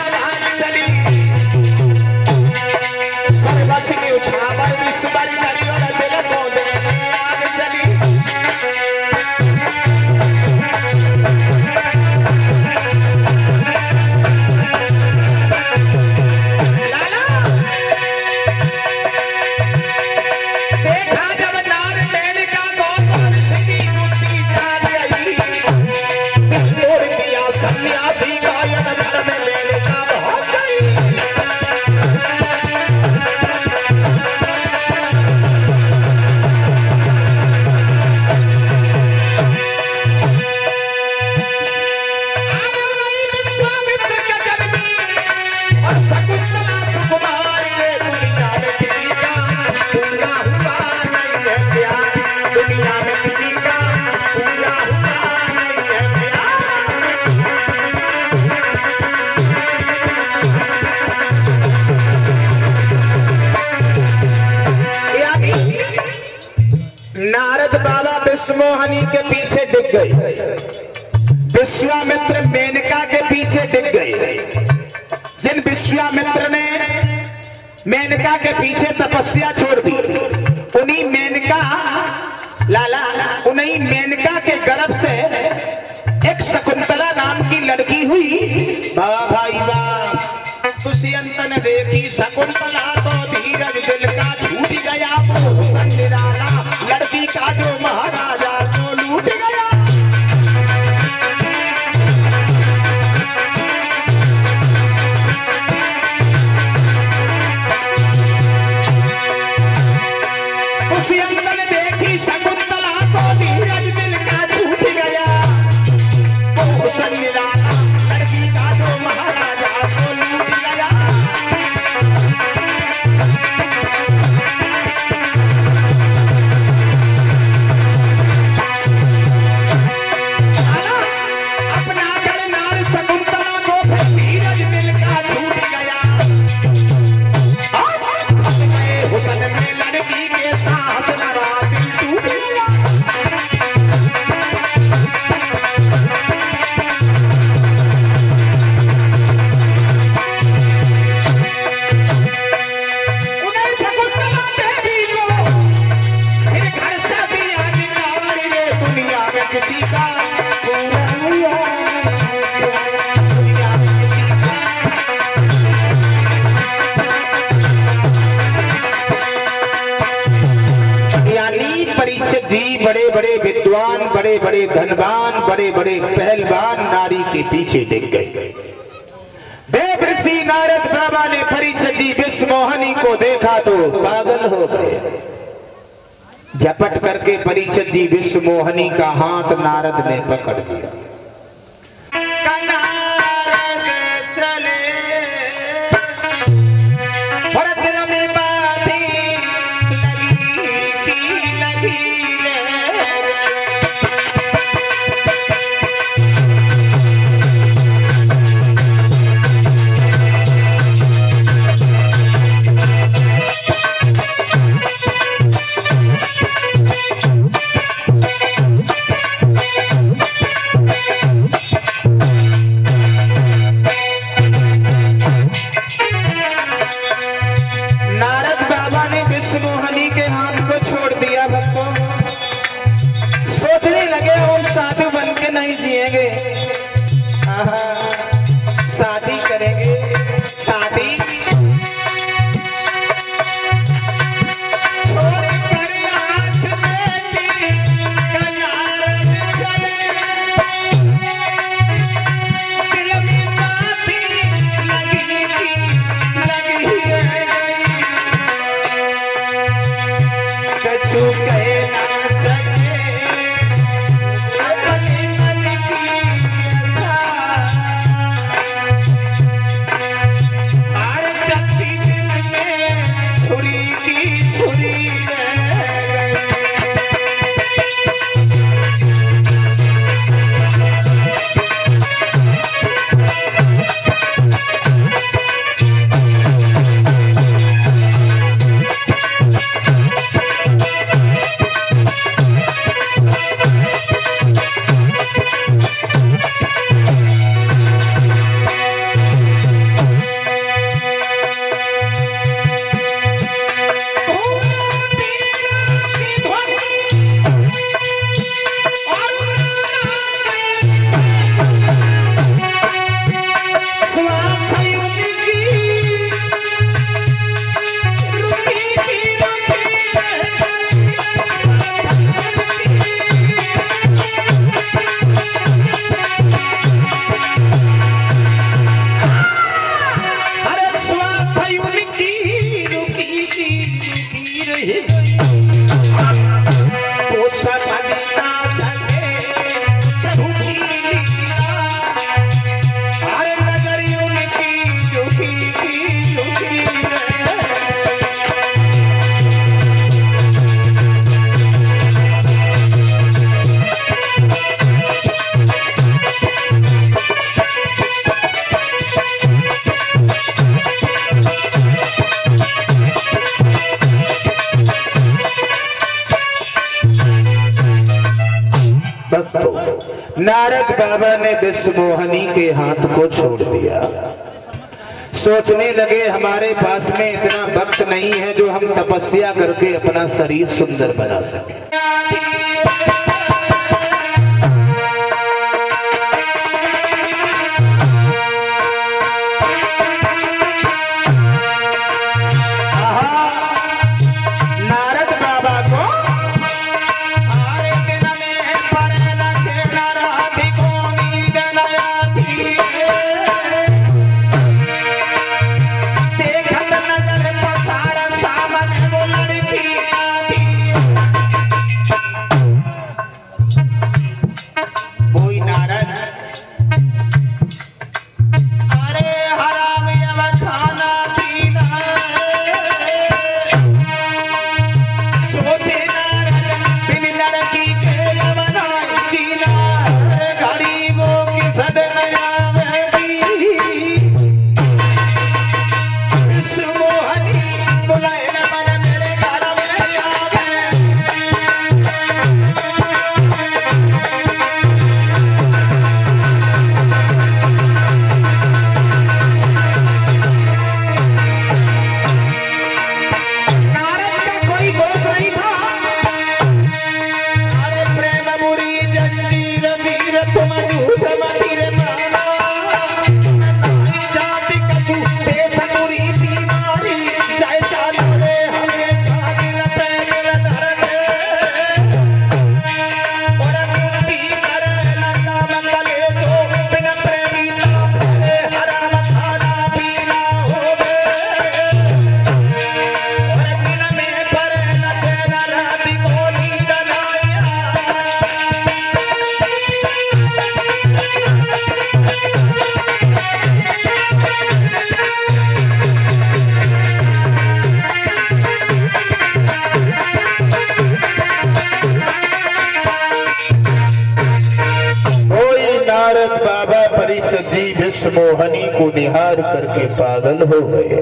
विश्वमोहनी के पीछे डिग गई, विश्वामित्र मेनका के पीछे डिग गए। जिन विश्वामित्र ने मेनका के पीछे तपस्या छोड़ दी, उन्हीं मेनका के गर्भ से एक शकुंतला नाम की लड़की हुई। वाह भाई वाह, दुष्यंत ने देखी शकुंतला तो धीरज दिल का छूट गया, लड़की का जो महाराजा को लूट गया। शकुंतला को धीरज दिल का छूट गया, लड़की का जो महाराजा को लूट गया। अपना करनार शकुंतला को धीरज दिल का छूट गया। हुसन में लड़की के साथ बड़े बड़े विद्वान, बड़े बड़े धनवान, बड़े बड़े पहलवान नारी के पीछे डिग गए। देव ऋषि नारद बाबा ने परीक्षित जी विश्वमोहनी को देखा तो पागल हो गए। झपट करके परीक्षित जी विश्वमोहनी का हाथ नारद ने पकड़ लिया। सोचने लगे हम साधु बन के नहीं जिएंगे, शादी करेंगे। शादी भक्तों, नारद बाबा ने विश्व मोहनी के हाथ को छोड़ दिया। सोचने लगे हमारे पास में इतना वक्त नहीं है जो हम तपस्या करके अपना शरीर सुंदर बना सके। मोहनी को निहार करके पागल हो गए।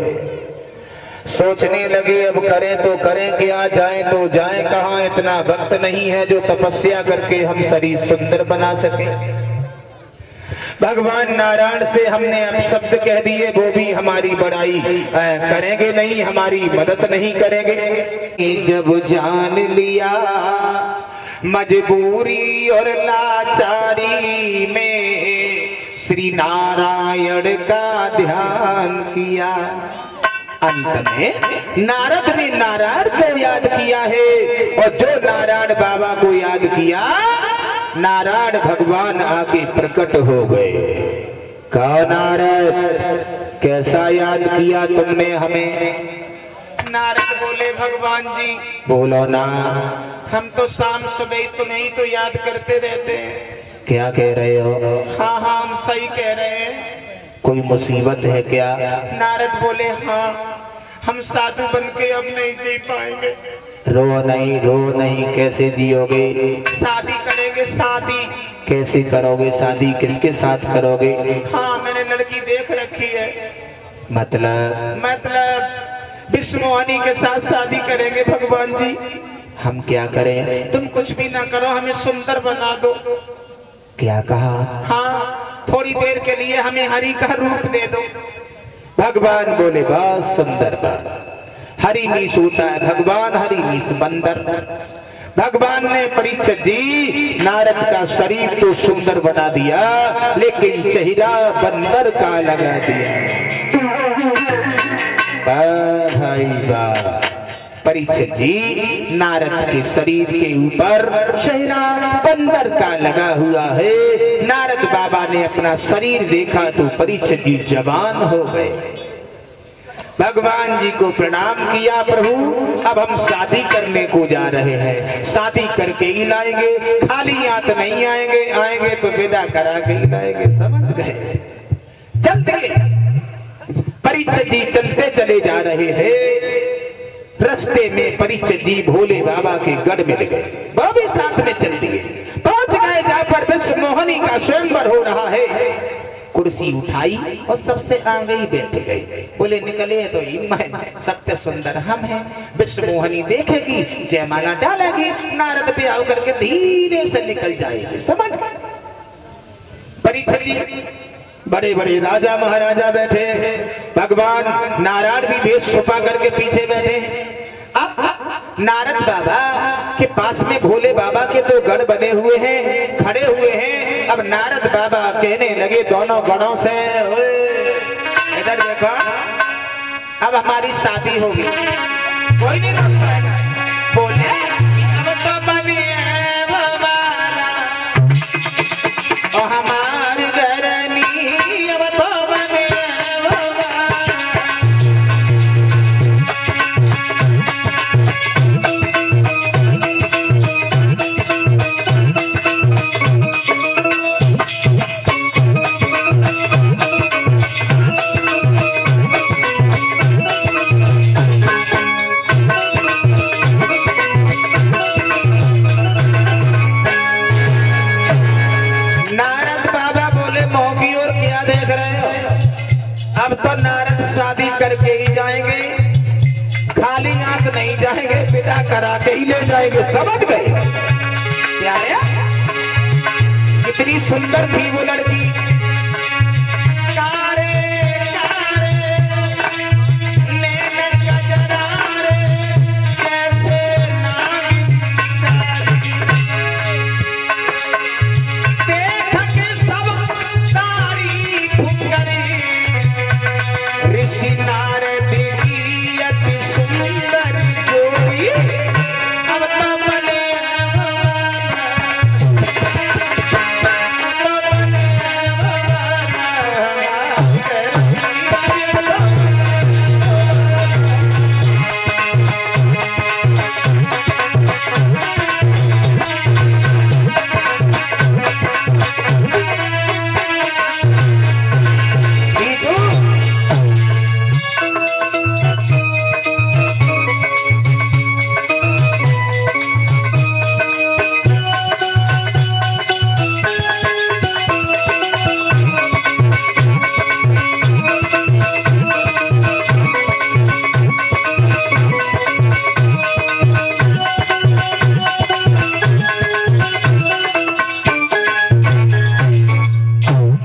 सोचने लगे अब करें तो करें क्या, जाएं तो जाएं कहां, इतना वक्त नहीं है जो तपस्या करके हम शरीर सुंदर बना सके। भगवान नारायण से हमने अब शब्द कह दिए, वो भी हमारी बड़ाई करेंगे नहीं, हमारी मदद नहीं करेंगे। जब जान लिया मजबूरी और लाचारी में, श्री नारायण का ध्यान किया। अंत में नारद ने नारायण को याद किया है, और जो नारायण बाबा को याद किया, नारायण भगवान आके प्रकट हो गए। कहा नारद, कैसा याद किया तुमने हमें? नारद बोले, भगवान जी बोलो ना। हम तो शाम सुबह तुम्हें ही तो याद करते रहते हैं। क्या कह रहे हो? हाँ हाँ हम सही कह रहे हैं। कोई मुसीबत है क्या? नारद बोले, हाँ हम साधु बन के अब नहीं जी पाएंगे। रो नहीं, कैसे जियोगे? शादी करेंगे। शादी कैसे करोगे? शादी किसके साथ करोगे? हाँ मैंने लड़की देख रखी है। मतलब विश्व मोहनी के साथ शादी करेंगे भगवान जी। हम क्या करें? तुम कुछ भी ना करो, हमें सुंदर बना दो। क्या कहा? हाँ थोड़ी देर के लिए हमें हरि का रूप दे दो। भगवान बोले, बहुत सुंदर बात। हरि मीस होता है भगवान, हरि मीस बंदर। भगवान ने परीक्षित जी नारद का शरीर तो सुंदर बना दिया, लेकिन चेहरा बंदर का लगा दिया। भाई वाह! परीक्षित जी नारद के शरीर के ऊपर चेहरा बंदर का लगा हुआ है। नारद बाबा ने अपना शरीर देखा तो परीक्षित जी जवान हो गए। भगवान जी को प्रणाम किया, प्रभु अब हम शादी करने को जा रहे हैं, शादी करके ही लाएंगे, खाली हाथ नहीं आएंगे, आएंगे तो विदा करा के ही लाएंगे। समझ गए? चलते परीक्षित जी चलते चले जा रहे हैं। रास्ते में परीक्षित जी भोले बाबा के गढ़ मिल गए, वो भी साथ में चल दिए। पहुंच गए जहां पर विश्व मोहनी का स्वयंवर हो रहा है। कुर्सी उठाई और सबसे आगे ही बैठ गई। बोले निकले तो मैं सत्य सुंदर हम हैं। विश्व मोहनी देखेगी, जयमाला डालेगी, नारद पे आओ करके धीरे से निकल जाएगी। समझ परीक्षित जी, बड़े बड़े राजा महाराजा बैठे, भगवान नारायण भी भेष छुपा करके पीछे बैठे हैं। अब नारद बाबा के पास में भोले बाबा के दो गढ़ बने हुए हैं, खड़े हुए हैं। अब नारद बाबा कहने लगे दोनों गढ़ों से, इधर देखो, अब हमारी शादी होगी, कोई नहीं रोक पाएगा। बोले अब तो बनी है बाबा और हमारी घरनी, अब तो बनी है बाबा। अब तो नारद शादी करके ही जाएंगे, खाली आंख नहीं जाएंगे, विदा करा के ही ले जाएंगे। समझ गए प्यारे? कितनी सुंदर थी वो लड़की, कारे कारे नैन कजरारे जैसे नागिन देख के सब तारीफ करे। ऋषि नारद की अति सुंदर जोड़ी, अब तो बने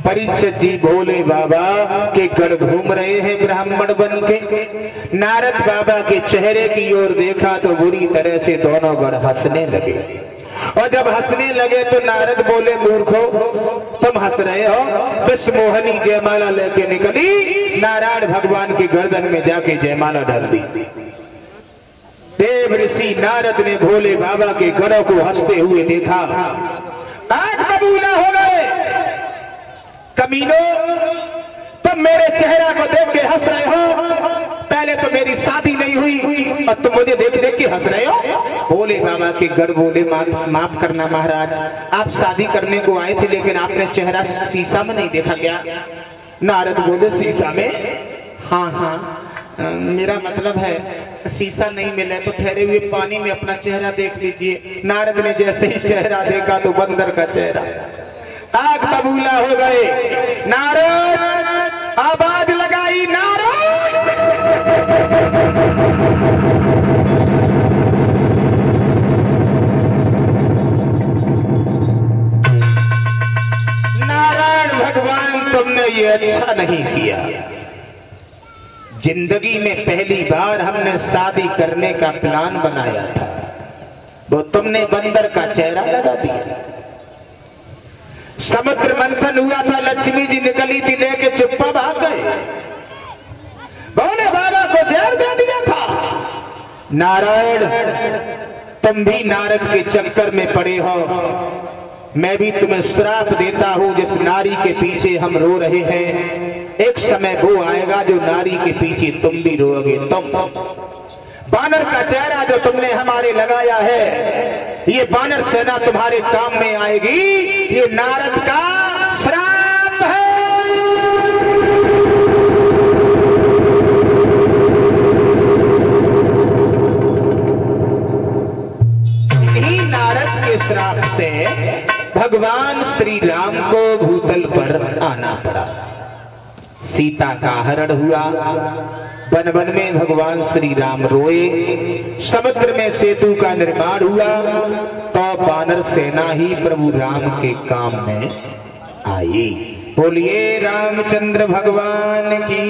परीक्षित जी भोले बाबा के गढ़ घूम रहे हैं ब्राह्मण बन के। नारद बाबा के चेहरे की ओर देखा तो बुरी तरह से दोनों गढ़ हंसने लगे। और जब हंसने लगे तो नारद बोले, मूर्खो तुम हंस रहे हो? विश्व मोहनी जयमाला लेके निकली, नारायण भगवान की गर्दन में जाके जयमाला डाल दी। देव ऋषि नारद ने भोले बाबा के गढ़ों को हंसते हुए देखा। आग बबूला हो गए। कमीनो, तुम मेरे चेहरा को देख के हंस रहे हो, पहले तो मेरी शादी नहीं हुई और तुम मुझे देख देख के हंस रहे हो। भोले बाबा के गढ़ बोले, माफ करना महाराज, आप शादी करने को आए थे लेकिन आपने चेहरा शीशा में नहीं देखा क्या? नारद बोले, शीशा में? हाँ हाँ, मेरा मतलब है शीशा नहीं मिले तो ठहरे हुए पानी में अपना चेहरा देख लीजिए। नारद ने जैसे ही चेहरा देखा तो बंदर का चेहरा। आग बबूला हो गए। नारद आवाज लगाई, नारद। नारायण भगवान, तुमने ये अच्छा नहीं किया। जिंदगी में पहली बार हमने शादी करने का प्लान बनाया था, वो तुमने बंदर का चेहरा लगा दिया। समुद्र मंथन हुआ था, लक्ष्मी जी निकली थी लेके चुप्पा भाग गए। भोले बाबा को जहर दे दिया था। नारायण, तुम भी नारद के चक्कर में पड़े हो। मैं भी तुम्हें श्राप देता हूं। जिस नारी के पीछे हम रो रहे हैं, एक समय वो आएगा जो नारी के पीछे तुम भी रोओगे। तुम बानर का चेहरा जो तुमने हमारे लगाया है, ये बानर सेना तुम्हारे काम में आएगी। ये नारद का श्राप है। इन्हीं नारद के श्राप से भगवान श्री राम को भूतल पर आना पड़ा। सीता का हरण हुआ। वन वन में भगवान श्री राम रोए। समुद्र में सेतु का निर्माण हुआ तो वानर सेना ही प्रभु राम के काम में आई। बोलिए रामचंद्र भगवान की।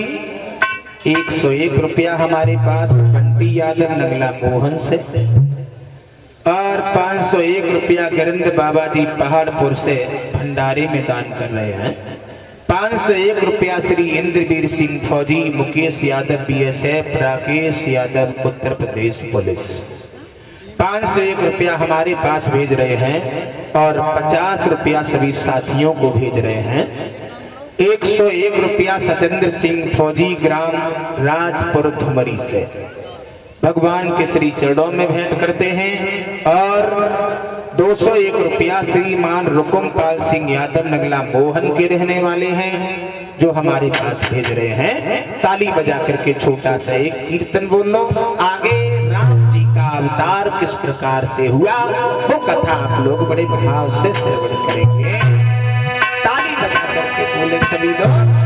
101 रुपया हमारे पास बंटी यादव नगला मोहन से और 501 रुपया गिरंद बाबा जी पहाड़पुर से भंडारे में दान कर रहे हैं। 501 रुपया श्री इंद्रवीर सिंह फौजी, मुकेश यादव बीएसएफ, राकेश यादव उत्तर प्रदेश पुलिस 501 रुपया हमारे पास भेज रहे हैं और 50 रुपया सभी साथियों को भेज रहे हैं। 101 रुपया सतेंद्र सिंह फौजी, ग्राम राजपुर धुमरी से भगवान के श्री चरणों में भेंट करते हैं और 201 रुपया श्रीमान रुकुमपाल सिंह यादव नगला मोहन के रहने वाले हैं जो हमारे पास भेज रहे हैं। ताली बजा करके छोटा सा एक कीर्तन बोल लो। आगे राम जी का अवतार किस प्रकार से हुआ वो कथा आप लोग बड़े भाव से श्रवण करेंगे। ताली बजा करके बोले सभी लोग।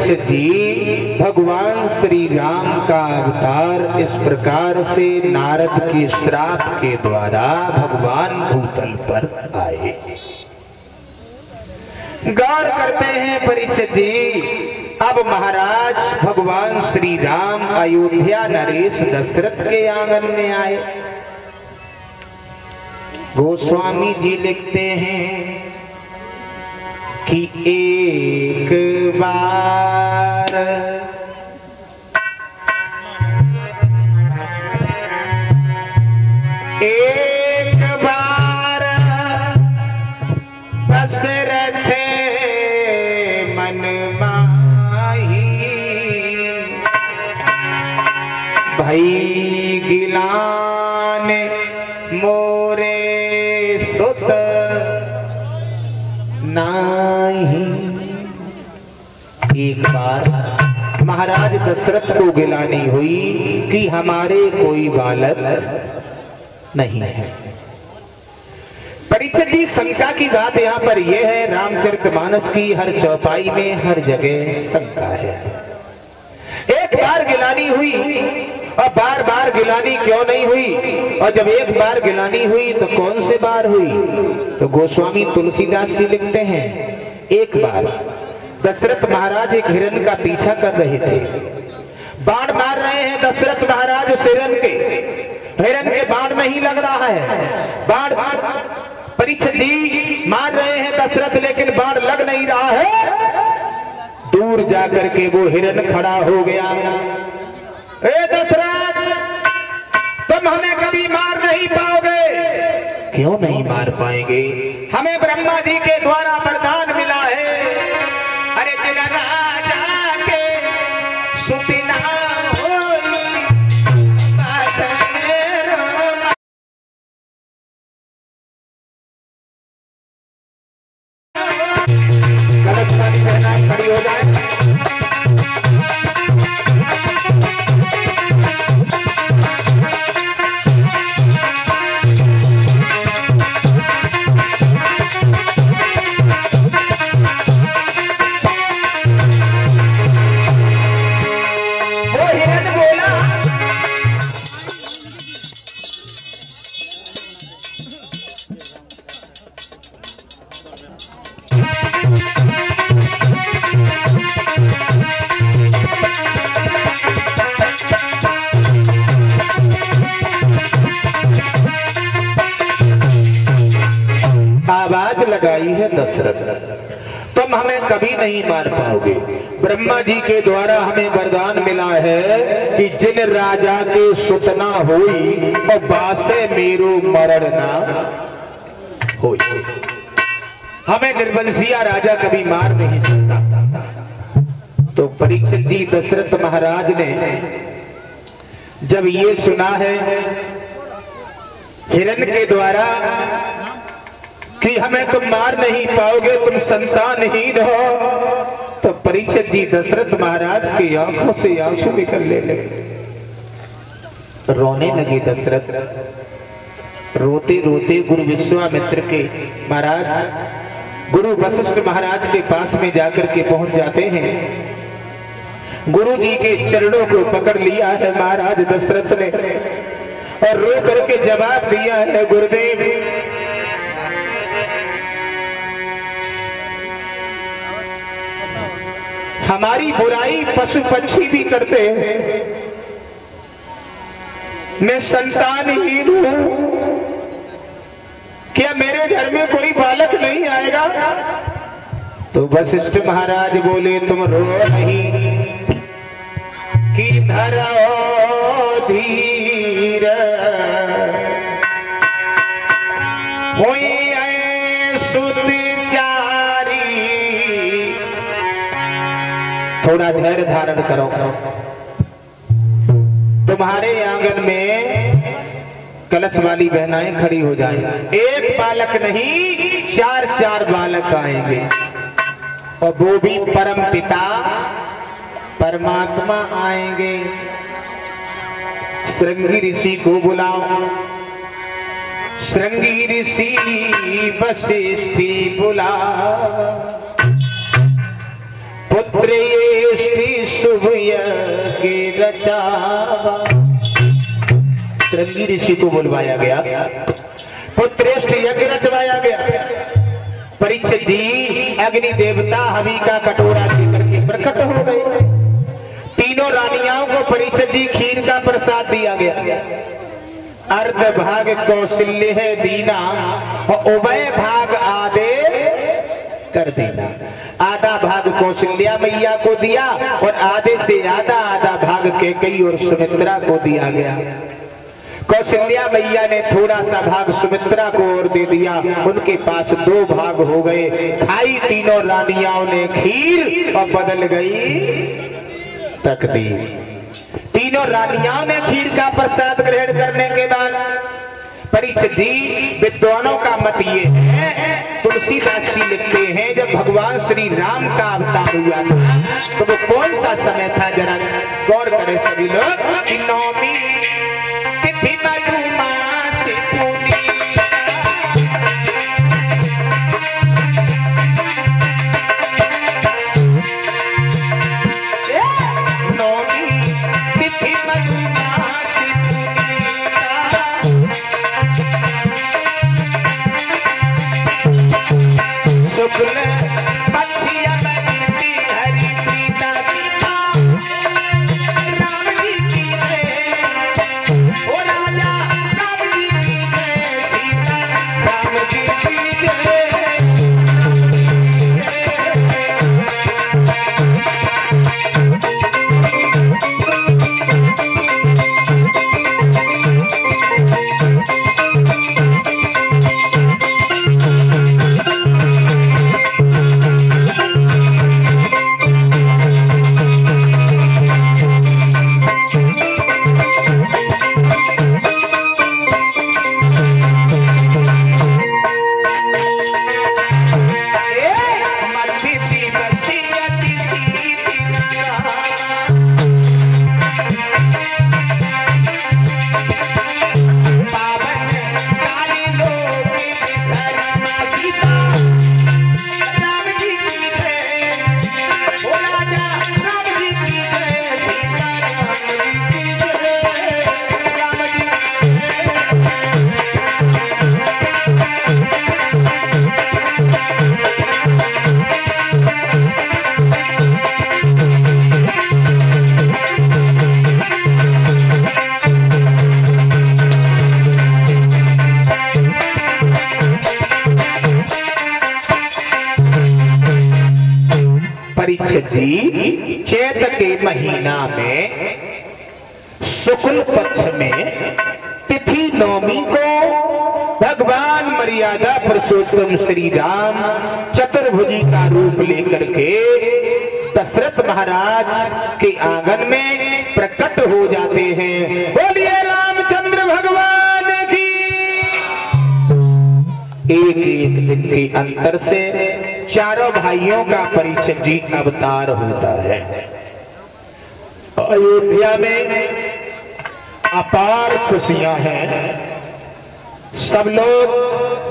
परीक्षित जी, भगवान श्री राम का अवतार इस प्रकार से नारद के श्राप के द्वारा भगवान भूतल पर आए। गौर करते हैं परीक्षित जी, अब महाराज भगवान श्री राम अयोध्या नरेश दशरथ के आंगन में आए। गोस्वामी जी लिखते हैं कि एक बार दशरथ मन माही भई गिलान मोरे सुत नाही। एक बार महाराज दशरथ को गिलानी हुई कि हमारे कोई बालक नहीं है। परीक्षित जी, शंका की बात यहाँ पर यह है, रामचरितमानस की हर चौपाई में हर जगह शंका है। एक बार गिलानी हुई और बार बार गिलानी क्यों नहीं हुई, और जब एक बार गिलानी हुई तो कौन से बार हुई? तो गोस्वामी तुलसीदास जी लिखते हैं, एक बार दशरथ महाराज एक हिरण का पीछा कर रहे थे, बाण मार रहे हैं दशरथ महाराज उस हिरण के बाण नहीं लग रहा है, बाण परीक्षित जी मार रहे हैं दशरथ, लेकिन बाण लग नहीं रहा है। दूर जाकर के वो हिरण खड़ा हो गया, ए दशरथ, तुम हमें कभी मार नहीं पाओगे। क्यों नहीं मार पाएंगे? हमें ब्रह्मा जी के द्वारा वरदान मिला है, अरे जिन राजा के सुति ना खड़ी हो जाए। वो हिरण बोला, आवाज लगाई है दशरथ, तुम हमें कभी नहीं मार पाओगे। ब्रह्मा जी के द्वारा हमें वरदान मिला है कि जिन राजा के सुतना होई और बासे मेरो मरण ना होई। हमें निर्वंशिया राजा कभी मार नहीं सकता। तो परीक्षित जी, दशरथ महाराज ने जब ये सुना है हिरण के द्वारा कि हमें तुम मार नहीं पाओगे, तुम संतानहीन हो, तो परीक्षित जी दशरथ महाराज की आंखों से आंसू निकलने लगे, रोने लगे। दशरथ रोते रोते गुरु विश्वामित्र के महाराज गुरु वशिष्ठ महाराज के पास में जाकर के पहुंच जाते हैं। गुरु जी के चरणों को पकड़ लिया है महाराज दशरथ ने और रो करके जवाब दिया है, गुरुदेव हमारी बुराई पशु पक्षी भी करते हैं, मैं संतानहीन हूं, क्या मेरे घर में कोई बालक नहीं आएगा? तो वशिष्ठ महाराज बोले, तुम रो नहीं कि धरो धीर, होई सुतचारी, थोड़ा धैर्य धारण करो। तुम्हारे आंगन में कलश वाली बहनाएं खड़ी हो जाएं, एक बालक नहीं 4-4 बालक आएंगे, और वो भी परम पिता परमात्मा आएंगे। श्रृंगी ऋषि को बुलाओ, श्रृंगी ऋषि वशिष्ठी बुलाओ, पुत्र ये शुभ यज्ञ रचावा। श्रृंगी ऋषि को बुलवाया गया, पुत्रेष्ठ यज्ञ रचवाया गया। परीक्षित जी अग्नि देवता हवि का कटोरा लेकर के प्रकट हो गए। तीनों रानियाओं को परीक्षित जी खीर का प्रसाद दिया गया। अर्ध भाग कौशल्य है दीना और उभय भाग आधे कर देना। आधा भाग कौशल्या मैया को दिया और आधे से आधा भाग कैकेयी और सुमित्रा को दिया गया। कौशल्या मैया ने थोड़ा सा भाग सुमित्रा को और दे दिया, उनके पास 2 भाग हो गए। खाई तीनों रानियाओं ने खीर और बदल गई तकदीर। तीनों रानियाओं ने खीर का प्रसाद ग्रहण करने के बाद परीक्षित जी विद्वानों का मत ये है, तुलसीदास जी लिखते हैं जब भगवान श्री राम का अवतार हुआ था तो वो कौन सा समय था, जरा गौर करें सभी लोग। कि नौमी तिथि मधुमास पूर्णिमा, नौमी तिथि मधुमास शुक्ल पक्षिया बनती हरि सीता सीता राम जी की जय, ओ राजा राम जी की जय, सीता राम जी की जय। परीक्षित जी चैत के महीना में शुक्ल पक्ष में तिथि नवमी को भगवान मर्यादा पुरुषोत्तम श्री राम चतुर्भुजी का रूप लेकर के दशरथ महाराज के आंगन में प्रकट हो जाते हैं। बोलिए रामचंद्र भगवान की। एक एक दिन के अंतर से चारों भाइयों का परीक्षित जी अवतार होता है। अयोध्या में अपार खुशियां हैं। सब लोग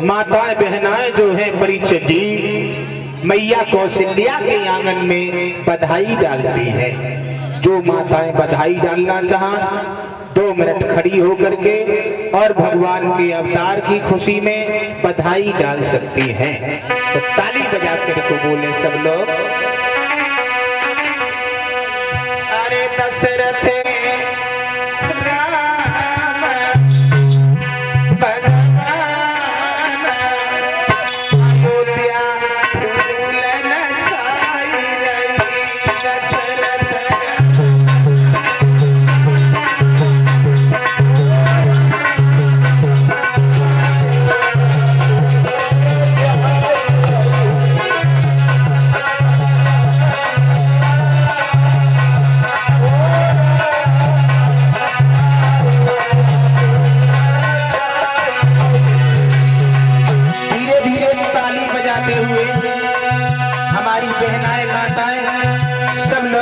माताएं बहनाएं जो हैं परीक्षित जी मैया कौशल्या के आंगन में बधाई डालती हैं। जो माताएं बधाई डालना चाहें 2 मिनट खड़ी होकर के और भगवान के अवतार की खुशी में बधाई डाल सकती हैं। तो ताली बजा कर को बोले सब लोग। अरे दशरथ राम भगवान अयोध्या फूल न छाई रही। दशरथ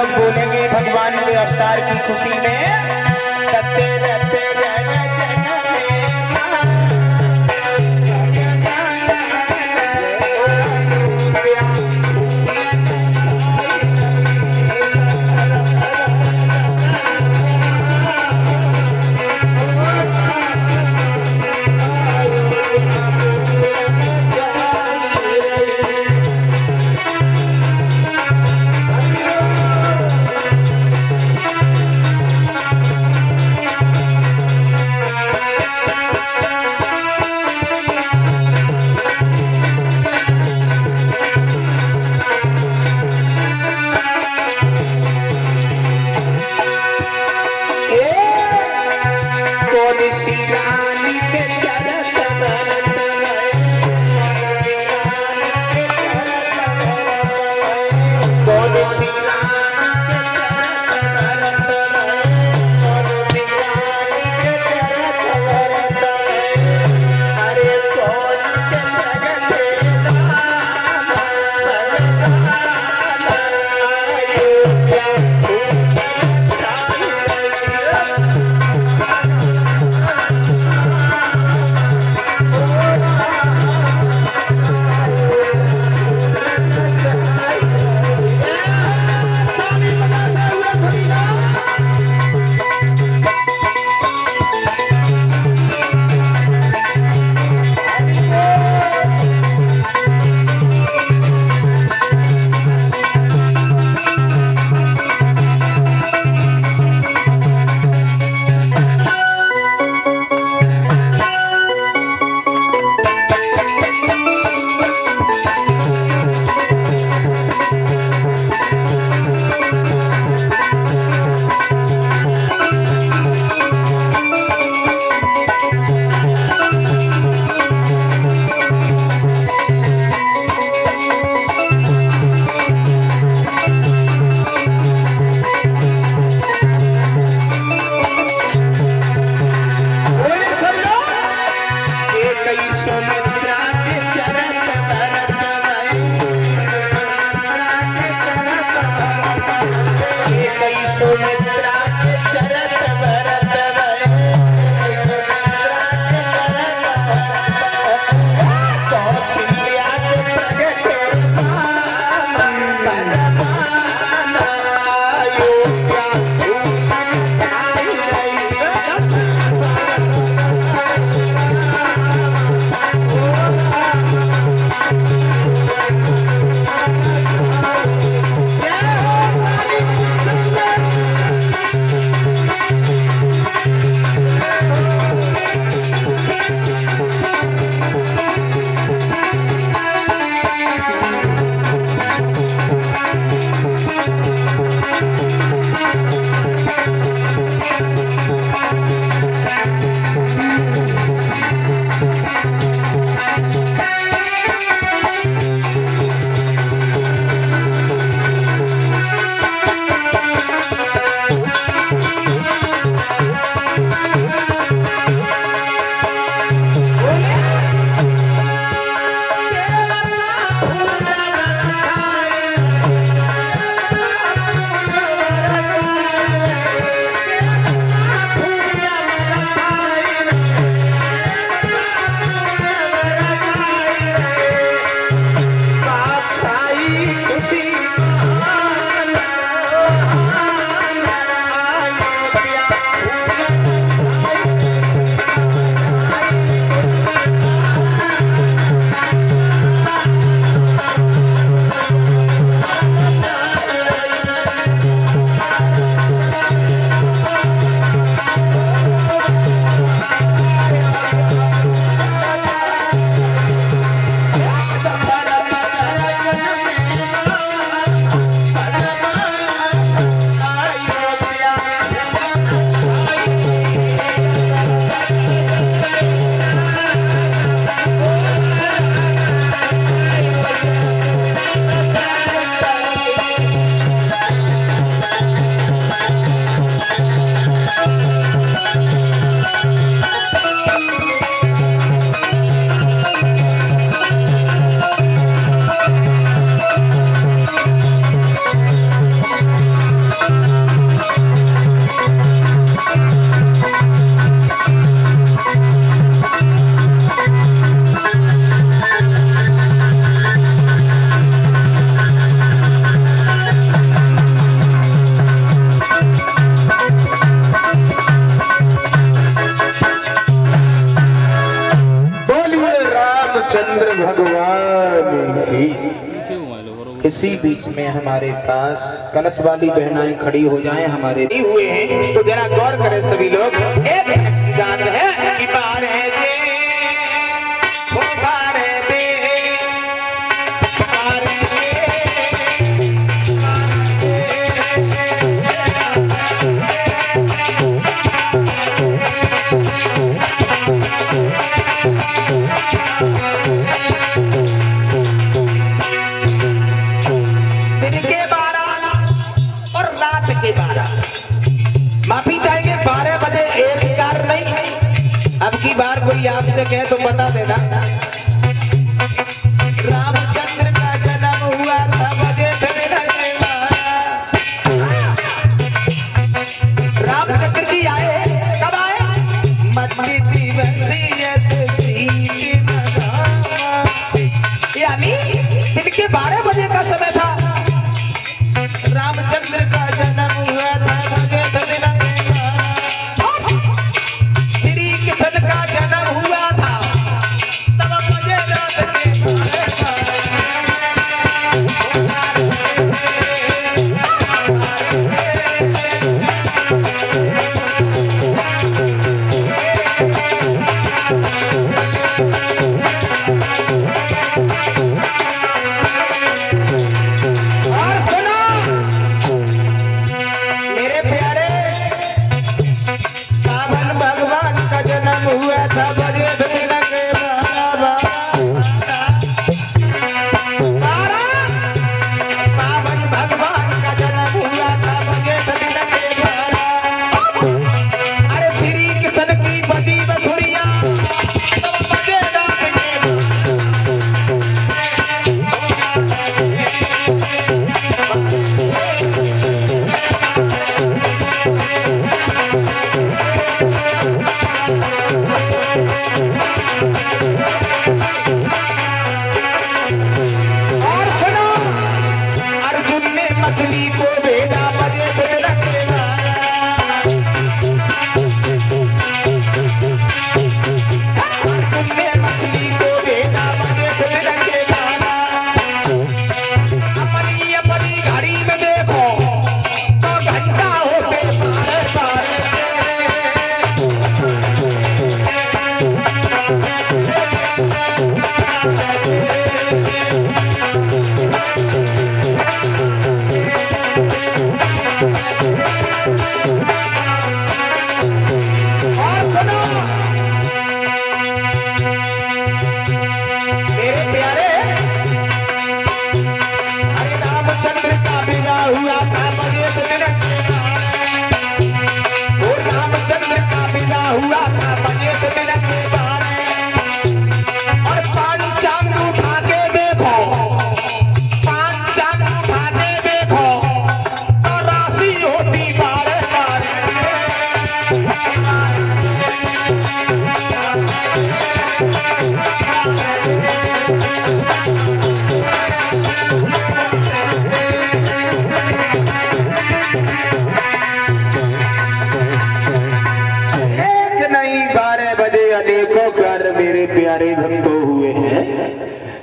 बोलेंगे भगवान के अवतार की खुशी में। दशरथ जन जन इसी बीच में हमारे पास कलश वाली बहनाएं खड़ी हो जाएं, हमारे हुए हैं तो जरा गौर करें सभी लोग। एक गान है कि बारे जे वो बारे बे बारे जे कोई आपसे कहे तो बता देना। रामचंद्र का जन्म हुआ था मजेठ में रामचंद्र जी आए, कब आए? मध्य यानी दिन के 12 बजे का समय था। रामचंद्र का जन्म हुआ था मजेठ श्री कृष्ण का जन्म हुआ था तब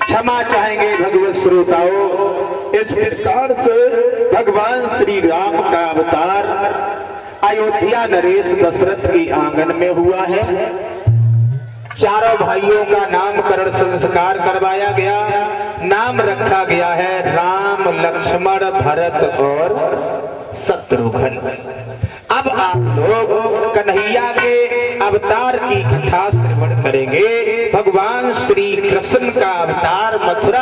क्षमा चाहेंगे भगवत श्रोताओं। इस प्रकार से भगवान श्री राम का अवतार अयोध्या नरेश दशरथ के आंगन में हुआ है। चारों भाइयों का नामकरण संस्कार करवाया गया। नाम रखा गया है राम, लक्ष्मण, भरत और शत्रुघ्न। अब आप लोग कन्हैया के अवतार की कथा श्रवण करेंगे। भगवान श्री कृष्ण का अवतार मथुरा